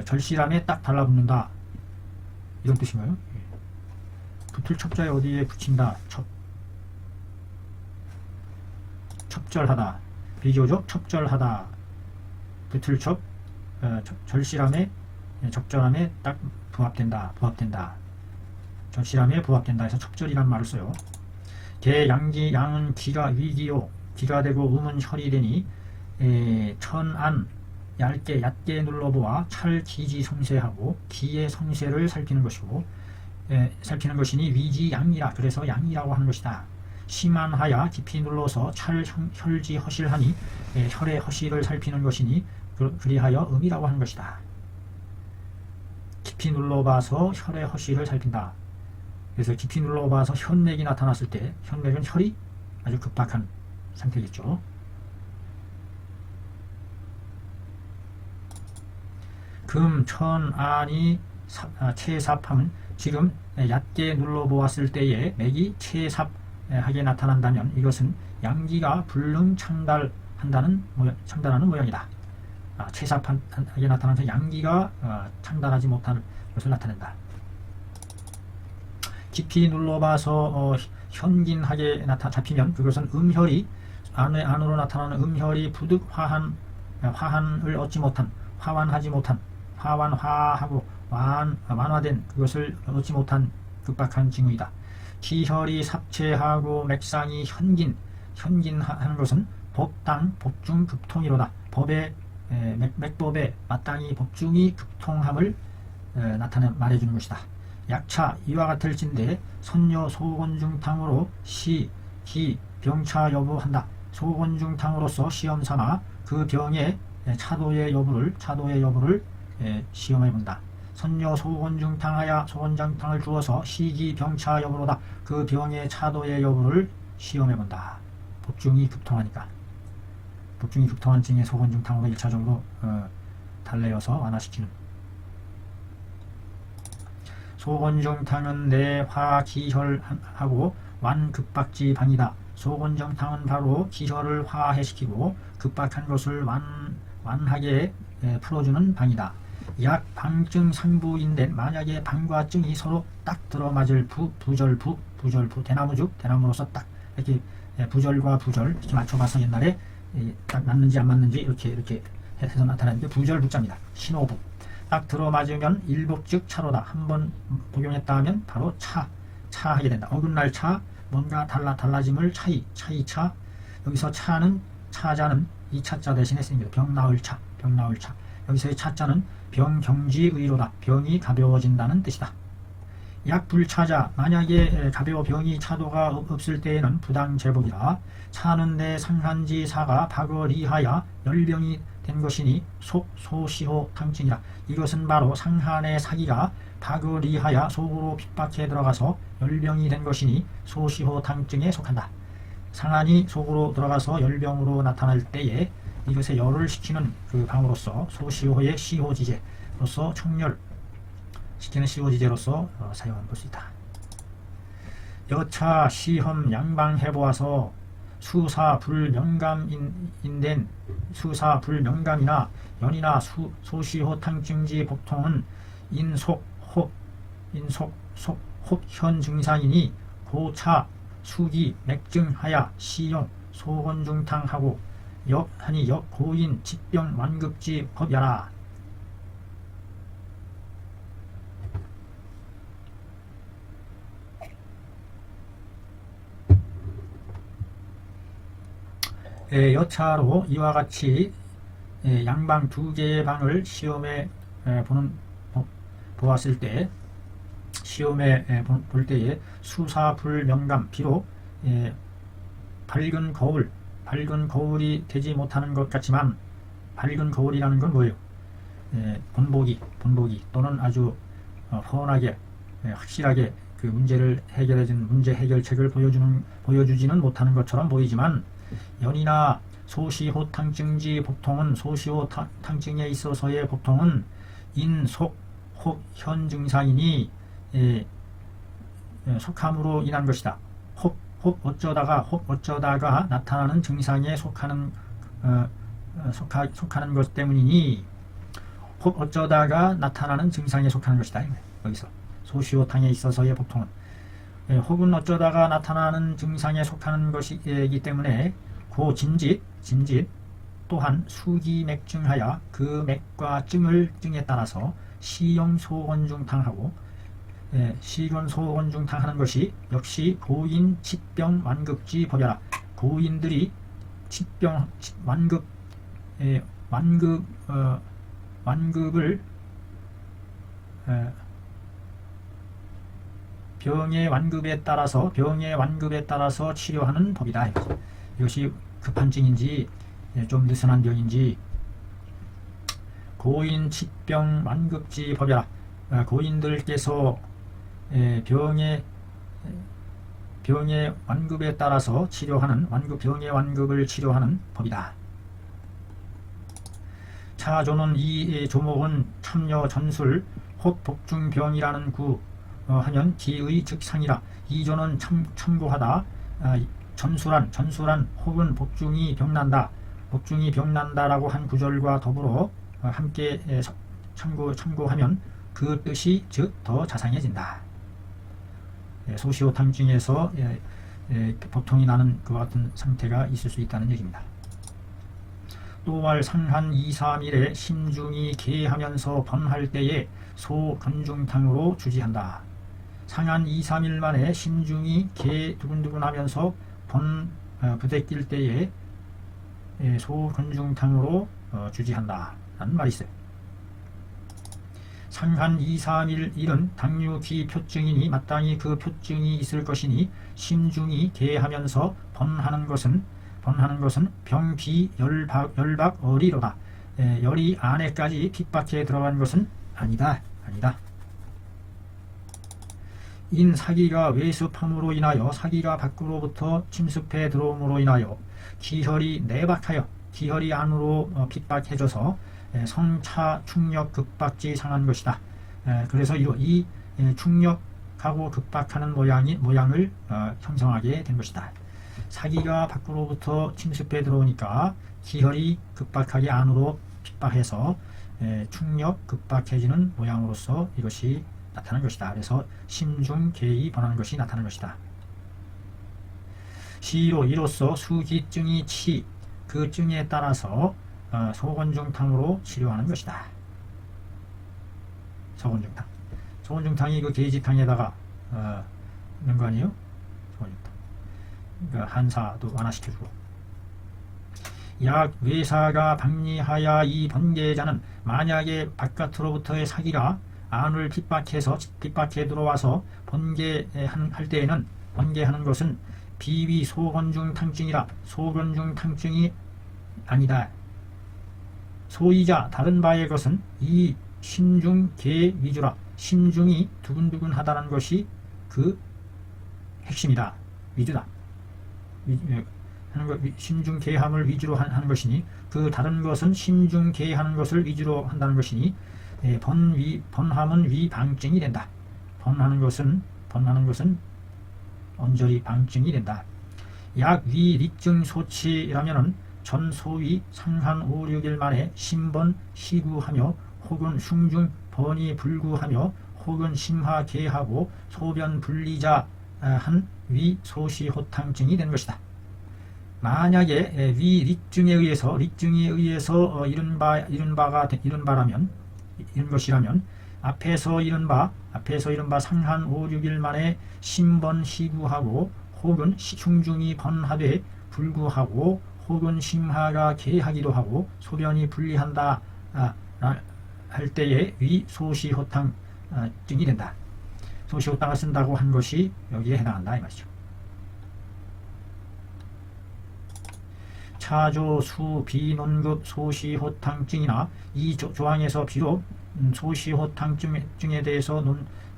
절실함에 딱 달라붙는다 이런 뜻인가요? 붙을 첩자에 어디에 붙인다. 첩절하다. 비교적 첩절하다. 붙을 첩, 절실함에 적절함에 딱 부합된다. 절실함에 부합된다 해서 첩절이란 말을 써요. 개 양기 양은 기가 위기요 기가 되고 음은 혈이 되니 천안 얕게 눌러보아 찰 기지 성세하고 기의 성세를 살피는 것이고 살피는 것이니 위지 양이라 그래서 양이라고 하는 것이다. 심한하야 깊이 눌러서 찰 혈지 허실하니 혈의 허실을 살피는 것이니 그리하여 음이라고 하는 것이다. 깊이 눌러봐서 혈의 허실을 살핀다. 그래서 깊이 눌러봐서 현맥이 나타났을 때 현맥은 혈이 아주 급박한 상태겠죠. 금, 천, 안이 채삽함은 지금 얕게 눌러보았을 때에 맥이 채삽하게 나타난다면 이것은 양기가 불능 창달하는 모양이다. 채삽하게 나타나서 양기가 창달하지 못하는 것을 나타낸다. 깊이 눌러봐서 현긴하게 잡히면 그것은 음혈이 안으로 나타나는 음혈이 부득 화환을 얻지 못한 화환하고 완화된 그것을 얻지 못한 급박한 징후이다. 기혈이 삽체하고 맥상이 현긴하는 것은 법중 급통이로다. 맥법에 마땅히 법중이 급통함을 말해주는 것이다. 약차 이와 같을 진대 선녀 소곤중탕으로 기 병차 여부한다. 소곤중탕으로서 시험 삼아 그 병의 차도의 여부를 시험해 본다. 선녀 소곤중탕하야 소곤장탕을 주어서 시기 병차 여부로다. 그 병의 차도의 여부를 시험해 본다. 법중이 급통하니까. 법중이 급통한 증의 소곤중탕으로 1차적으로 달래어서 완화시키는. 소곤중탕은 내화기혈하고 완급박지 방이다. 소곤중탕은 바로 기혈을 화해시키고 급박한 것을 완하게 풀어주는 방이다. 약 방증 상부인데 만약에 방과 증이 서로 딱 들어맞을 부절부 대나무로서 딱 이렇게 부절과 부절 이렇게 맞춰봐서 옛날에 딱 맞는지 안 맞는지 이렇게 해서 나타나는 게 부절부자입니다. 신호부 딱 들어맞으면 일복즉 차로다. 한번 복용했다 하면 바로 차하게 된다. 어긋날 차, 뭔가 달라짐을 차이차. 여기서 차자는 이 차자 대신에 쓰입니다. 병 나을 차. 여기서의 차자는 병경지의로다. 병이 가벼워진다는 뜻이다. 약불차자 만약에 가벼워 병이 차도가 없을 때에는 부당제복이다. 차는 내 상한지 사가 박어리하야 열병이 된 것이니 소시호 탕증이라. 이것은 바로 상한의 사기가 박어리하야 속으로 핍박해 들어가서 열병이 된 것이니 소시호 탕증에 속한다. 상한이 속으로 들어가서 열병으로 나타날 때에 이것에 열을 식히는 그 방으로서 소시호의 시호지제로서 청열 시키는 시호지제로서 사용할 수 있다. 여차 시험 양방해보아서 수사불명감이나 연이나 소시호탕증지 복통은 혹현 증상이니 고차 수기 맥증하야 시용 소곤중탕하고 역하니 역고인疾병 완급지 법야라. 여차로 이와 같이 양방 두 개의 방을 시험에 보았을 때 시험에 볼 때에 수사불명감 비록 밝은 거울이 되지 못하는 것 같지만 밝은 거울이라는 건 뭐예요? 본보기 또는 아주 훤하게 확실하게 그 문제를 해결해준 문제 해결책을 보여주지는 못하는 것처럼 보이지만 연이나 소시호탕증지 복통은 소시호탕증에 있어서의 복통은 혹현 증상이니 속함으로 인한 것이다. 혹 어쩌다가 나타나는 증상에 속하는 것 때문이니 혹 어쩌다가 나타나는 증상에 속하는 것이다. 여기서 소시호탕에 있어서의 복통은 혹은 어쩌다가 나타나는 증상에 속하는 것이기 때문에 고 진짓 또한 수기맥증하여 그 맥과 증에 따라서 시용소건중탕하고 시건소건중탕하는 것이 역시 고인 치병 완급지 법이라. 고인들이 치병 완급을 병의 완급에 따라서 치료하는 법이다. 이것이 급한 증인지 좀 느슨한 병인지 고인 치병 완급지 법이라. 고인들께서 병의 완급에 따라서 치료하는 병의 완급을 치료하는 법이다. 차조는 이 조목은 참여 전술 혹 복중병이라는 구 하면 기의 즉상이라. 이 조는 참고하다 전술한 혹은 복중이 병난다라고 한 구절과 더불어 함께 참고하면 그 뜻이 즉 더 자상해진다. 소시호탕증에서 복통이 나는 그와 같은 상태가 있을 수 있다는 얘기입니다. 또할 상한 2, 3일에 심중이 개하면서 번할 때에 소건중탕으로 주지한다. 상한 2, 3일 만에 심중이 개 두근두근 하면서 부대낄 때에 소건중탕으로 주지한다 라는 말이 있어요. 상한 2, 3일 일은 당뇨기 표증이니 마땅히 그 표증이 있을 것이니 심중이 개하면서 번하는 것은 병비 열박 어리로다. 열이 안에까지 핍박해 들어간 것은 아니다. 인 사기가 외습함으로 인하여 사기가 밖으로부터 침습해 들어옴으로 인하여 기혈이 내박하여 기혈이 안으로 핍박해져서 성차 충력 급박지 상한 것이다. 그래서 이 충력하고 급박하는 모양을 형성하게 된 것이다. 사기가 밖으로부터 침습해 들어오니까 기혈이 급박하게 안으로 핍박해서 충력 급박해지는 모양으로서 이것이 나타난 것이다. 그래서 심중개의 번하는 것이 나타난 것이다. 시로 이로써 수기증이 그 증에 따라서 소건중탕으로 치료하는 것이다. 소건중탕이 그 계지탕에다가 있는 거 아니에요? 소건중탕. 그러니까 한사도 완화시켜주고. 약 외사가 박리하야 이 번개자는 만약에 바깥으로부터의 사기가 안을 핍박해 들어와서 번개할 때에는 번개하는 것은 비위 소건중탕증이라. 소건중탕증이 아니다. 소이자 다른 바의 것은 이 심중개 위주라. 심중이 두근두근하다는 것이 그 핵심이다. 위주다. 심중개함을 위주로 하는 것이니 그 다른 것은 심중개하는 것을 위주로 한다는 것이니 번함은 위방증이 된다. 번하는 것은 언저리 방증이 된다. 약 위릭증 소치라면은 전소위 상한 5, 6일 만에 심번 시구하며 혹은 흉중 번이 불구하며 혹은 심하개하고 소변 분리자 한 위소시호탕증이 된 것이다. 만약에 위릭증에 의해서 이런 것이라면 앞에서 이른 바 상한 5, 6일 만에 심번 시구하고 혹은 흉중이 번하되 불구하고 혹은 심하가 개하기도 하고 소변이 분리한다 할 때에 위소시호탕증이 된다. 소시호탕을 쓴다고 한 것이 여기에 해당한다 이 말이죠. 차조 수 비논급 소시호탕증이나 이 조항에서 비록 소시호탕증에 대해서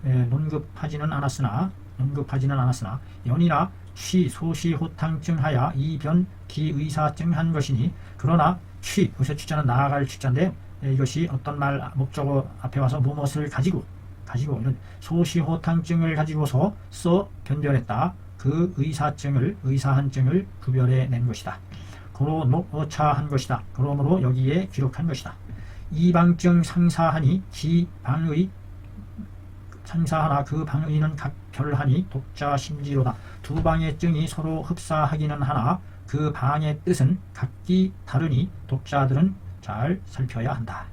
논급하지는 않았으나 연이나 취 소시호탕증 하야 이변 기의사증 한 것이니 그러나 여기서 취자는 나아갈 취자인데 이것이 어떤 말 목적어 앞에 와서 무엇을 가지고 이런 소시호탕증을 가지고서 변별했다. 그 의사한 증을 구별해 낸 것이다. 고로 녹어차한 것이다. 그러므로 여기에 기록한 것이다. 이방증 상사하니 기방의 상사하나 그 방의는 각별하니 독자 심지로다. 두 방의 증이 서로 흡사하기는 하나 그 방의 뜻은 각기 다르니 독자들은 잘 살펴야 한다.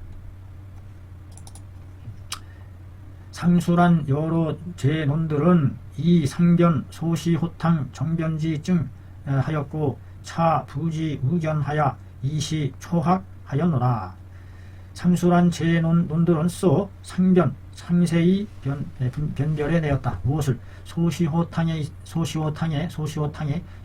상술한 여러 제논들은 이 상변 소시호탕 정변지증 하였고 차 부지 의견하여 이시 초학하였노라. 상술한 제논들은 써 상변 상세히 변별해 내었다. 무엇을? 소시호탕의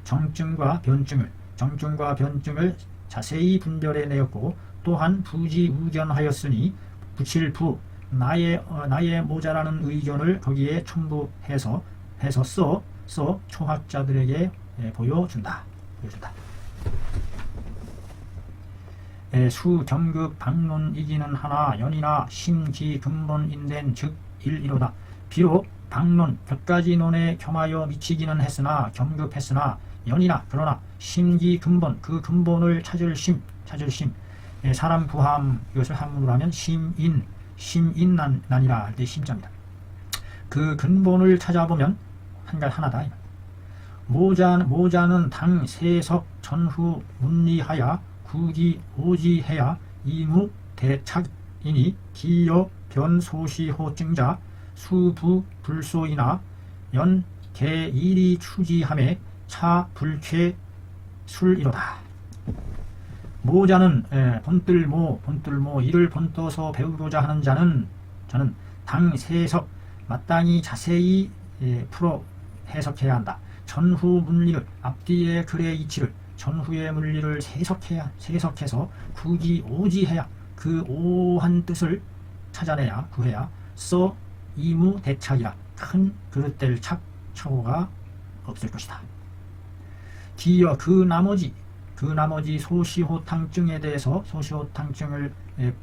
정증과 변증을 자세히 분별해 내었고 또한 부지 의견하였으니 붙일 부 나의 모자라는 의견을 거기에 첨부해서 써 초학자들에게 보여준다. 수 경극 방론이기는 하나 연이나 심기 근본인된 즉 일이로다. 비록 방론 몇 가지 논에 겸하여 미치기는 했으나 경급했으나 연이나 그러나 심기 근본 그 근본을 찾을 심 사람 구함 이것을 한문으로 하면 심인난이라 할 때 심자입니다. 그 근본을 찾아보면 하나다. 모자는 당 세석 전후 문리하야 구기 오지해야 이무 대착이니 기여 변소시호증자 수부 불소이나 연 개일이 추지함에 차 불쾌 술이로다. 모자는 본뜰모 이를 본떠서 배우고자 하는 자는 저는 당 세석 마땅히 자세히 풀어 해석해야 한다. 전후 문리를 앞뒤의 글의 이치를 전후의 문리를 세석해서 구기 오지해야 그 오한 뜻을 찾아내야 구해야 써 이무 대착이라 큰 그릇될 착오가 없을 것이다. 기여 그 나머지 소시호탕증에 대해서 소시호탕증을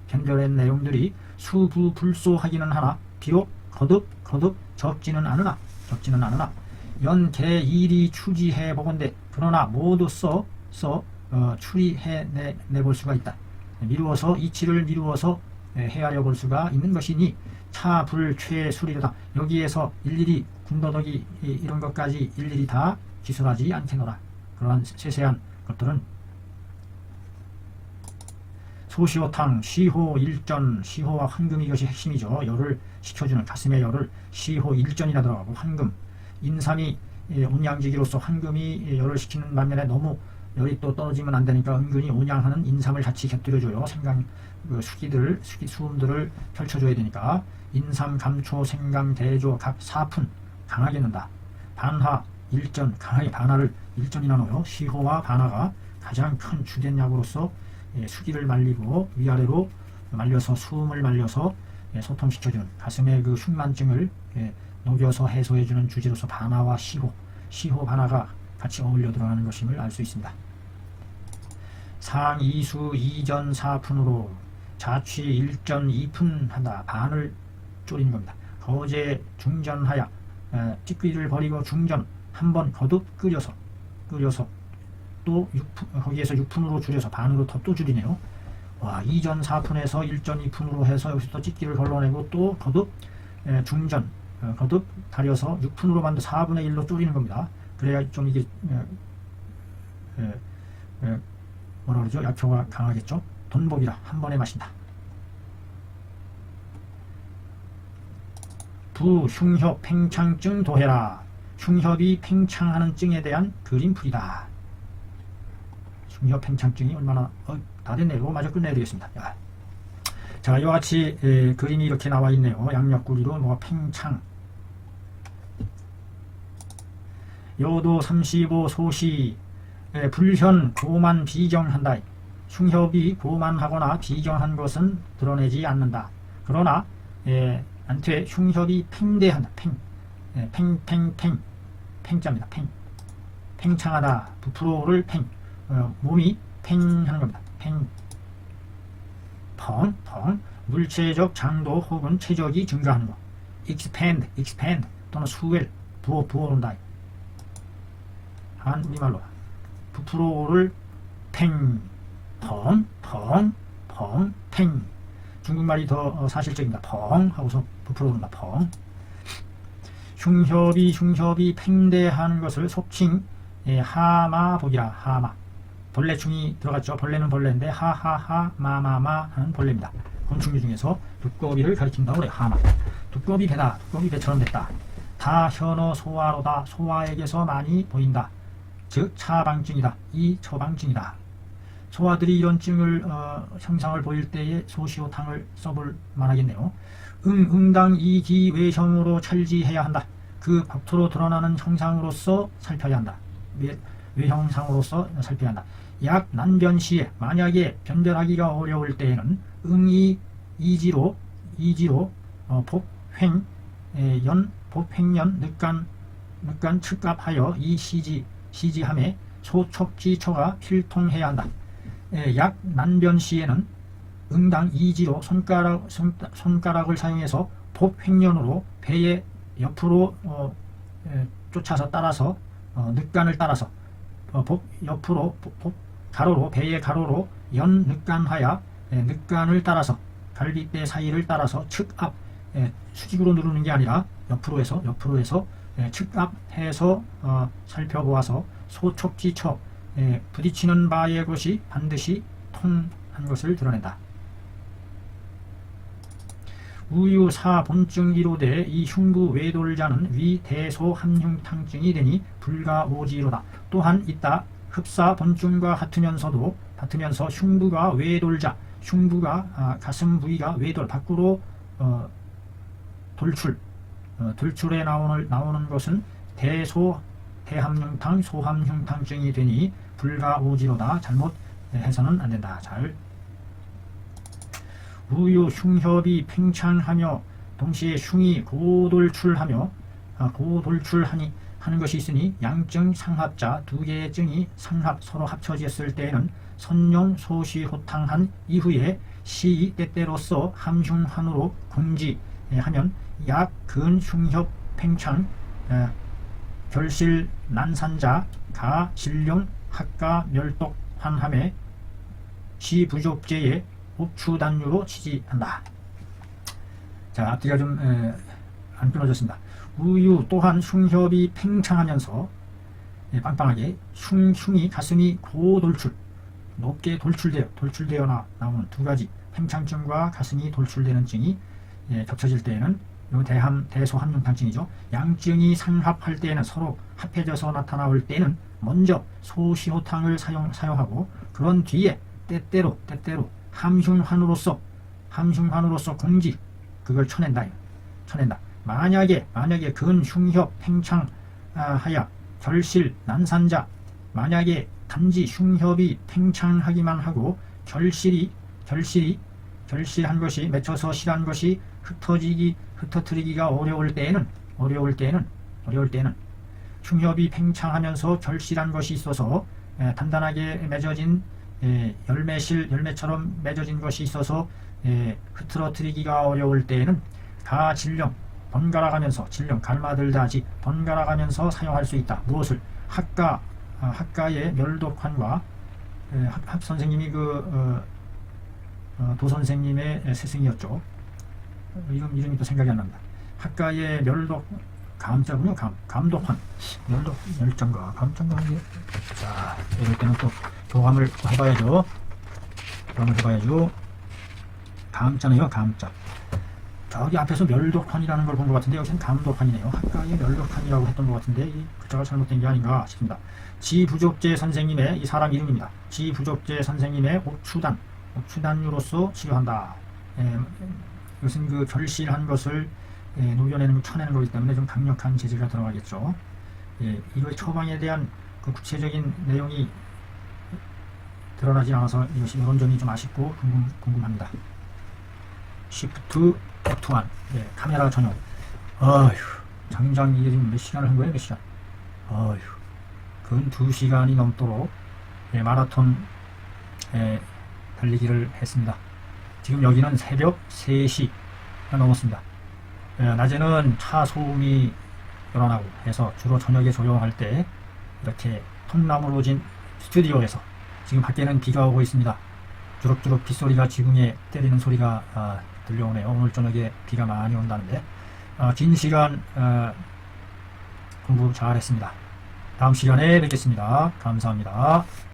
변별한 내용들이 수부불소하기는 하나 비록 거듭 적지는 않으나 연개일이 추지해 보건대 그러나 모두 추리해 내볼 수가 있다. 이치를 미루어서 헤아려 볼 수가 있는 것이니 차불최술이로다. 여기에서 일일이 군더더기 이런 것까지 일일이 다 기술하지 않겠노라. 그러한 세세한 것들은 소시호탕, 시호, 일전, 시호와 황금 이것이 핵심이죠. 열을 식혀주는 가슴의 열을 시호 일전이라 들어가고 황금, 인삼이 온양지기로서 황금이 열을 식히는 반면에 너무 열이 또 떨어지면 안 되니까 은근히 온양하는 인삼을 같이 곁들여줘요. 수음들을 펼쳐줘야 되니까 인삼, 감초, 생강, 대조 각 4푼 강하게 넣는다. 반화, 일전 강하게 반화를 일전이나 넣어요. 시호와 반화가 가장 큰 주된 약으로서 수기를 말리고 위아래로 말려서 수음을 말려서 소통시켜주는 가슴의 그 흉만증을 녹여서 해소해주는 주제로서 반화와 시호 반화가 같이 어울려 들어가는 것임을 알 수 있습니다. 상 2수 2전 4푼으로 자취 1전 2푼 한다. 반을 줄이는 겁니다. 거제 중전하야 찌끄리를 버리고 중전 한번 거듭 끓여서 또 6푼, 거기에서 6푼으로 줄여서 반으로 더 줄이네요. 2전 4푼에서 1전 2푼으로 해서 여기서 또 찌끼를 걸러내고 또 거듭 중전 거듭 다려서 6푼으로 만든 4분의 1로 줄이는 겁니다. 그래야 좀 이게 뭐라 그러죠? 약효가 강하겠죠? 돈복이라 한 번에 마신다. 흉협 팽창증 도해라. 흉협이 팽창하는 증에 대한 그림풀이다. 흉협 팽창증이 얼마나 다 됐네요. 이거 마저 끝내야 되겠습니다. 자, 이와 같이 그림이 이렇게 나와 있네요. 양옆구리로 팽창. 여도 35 소시 불현 고만 비경한다. 흉협이 고만하거나 비경한 것은 드러내지 않는다. 그러나 안퇴 흉협이 팽대한다. 팽자입니다. 팽창하다. 부풀어를 몸이 팽하는 겁니다. 펑 물체적 장도 혹은 체적이 증가하는 것. expand 또는 swell 부어오른다. 한 우리말로 부풀어를 팽 중국말이 더 사실적입니다. 펑 하고서 부풀어오른다. 펑. 흉협이 팽대하는 것을 속칭 하마복이라. 하마 벌레충이 들어갔죠. 벌레는 벌레인데 하하하 마마마 하는 벌레입니다. 곤충류 중에서 두꺼비를 가리킨다고 그래요. 하마. 두꺼비 배다. 두꺼비 배처럼 됐다. 다 현어 소화로다. 소화에게서 많이 보인다. 즉 차방증이다. 이 처방증이다. 소화들이 이런 증을 형상을 보일 때에 소시오탕을 써볼 만하겠네요. 응당 이기 외형으로 찰지해야 한다. 그 밖으로 드러나는 형상으로서 살펴야 한다. 외형상으로서 살펴야 한다. 약 난변 시에 만약에 변별하기가 어려울 때에는 응이 이지로 복횡연 늑간 측갑하여 이 시지함에 소촉지초가 필통해야 한다. 약 난변 시에는 응당 이지로 손가락을 사용해서 복횡연으로 배의 옆으로 쫓아서 따라서 늑간을 따라서 복 옆으로 가로로 배의 가로로 연 늑간하여 늑간을 따라서 갈비뼈 사이를 따라서 측압 수직으로 누르는 게 아니라 옆으로 해서 측압해서 살펴보아서 소촉지처 부딪히는 바의 것이 반드시 통한 것을 드러낸다. 우유사 본증 이로되 이 흉부 외돌자는 위 대소 함흉탕증이 되니 불가오지로다. 또한 있다. 흡사 본증과 같으면서 흉부가 외돌자, 흉부가 가슴 부위가 외돌 밖으로 돌출에 나오는 것은 대함흉탕, 소함흉탕증이 되니 불가오지로다. 잘못해서는 안 된다. 잘. 우유 흉협이 팽창하며 동시에 흉이 고돌출하니 하는 것이 있으니 양증 상합자 두 개의 증이 상합 서로 합쳐졌을 때에는 선용 소시호탕한 이후에 시 때때로서 함흉환으로 공지하면 약 근 흉협 팽창 결실 난산자 가 진룡 학가 멸독 환함에 시 부족제의 옥추단유로 치지한다. 자, 앞뒤가 좀 안 끊어졌습니다. 우유 또한 흉협이 팽창하면서 빵빵하게 흉이 가슴이 고돌출 높게 돌출되어 나오는 두 가지 팽창증과 가슴이 돌출되는 증이 겹쳐질 때에는 대소함흉탕증이죠. 양증이 상합할 때에는 서로 합해져서 나타나올 때는 먼저 소시호탕을 사용하고 그런 뒤에 때때로 함흉환으로서 공지 그걸 쳐낸다. 만약에 근 흉협 팽창하여 결실 난산자 만약에 단지 흉협이 팽창하기만 하고 결실한 것이 맺혀서 실한 것이 흩어뜨리기가 어려울 때에는 흉협이 팽창하면서 결실한 것이 있어서 단단하게 맺어진 열매처럼 맺어진 것이 있어서 흐트러뜨리기가 어려울 때에는 가진령 번갈아가면서 갈마들다지 번갈아가면서 사용할 수 있다. 무엇을? 학가의 멸독환과 학 선생님이 도선생님의 스승이었죠. 이름이 또 생각이 안 납니다. 학가의 멸독 감자군요. 감독환 멸정가 감정가 하게. 자, 이럴 때는 또 교감을 해봐야죠. 감자네요. 감자. 저기 앞에서 멸독환이라는 걸 본 것 같은데 여기서는 감독환이네요. 학가의 멸독환이라고 했던 것 같은데 이 글자가 잘못된 게 아닌가 싶습니다. 지부족제 선생님의 이 사람 이름입니다. 지부족제 선생님의 옥추단유로서 치료한다. 이것은 그 결실한 것을 녹여내는 쳐내는 거기 때문에 좀 강력한 재질가 들어가겠죠. 이거의 처방에 대한 그 구체적인 내용이 드러나지 않아서 이것이 이런 점이 좀 아쉽고 궁금합니다. Shift F1 카메라 전용. 장장 이게 지금 몇 시간을 한 거예요? 몇 시간? 근 2시간이 넘도록 마라톤 달리기를 했습니다. 지금 여기는 새벽 3시가 넘었습니다. 낮에는 차 소음이 일어나고 해서 주로 저녁에 조용할 때 이렇게 통나무로 진 스튜디오에서 지금 밖에는 비가 오고 있습니다. 주룩주룩 빗소리가 지붕에 때리는 소리가 들려오네요. 오늘 저녁에 비가 많이 온다는데 긴 시간 공부 잘 했습니다. 다음 시간에 뵙겠습니다. 감사합니다.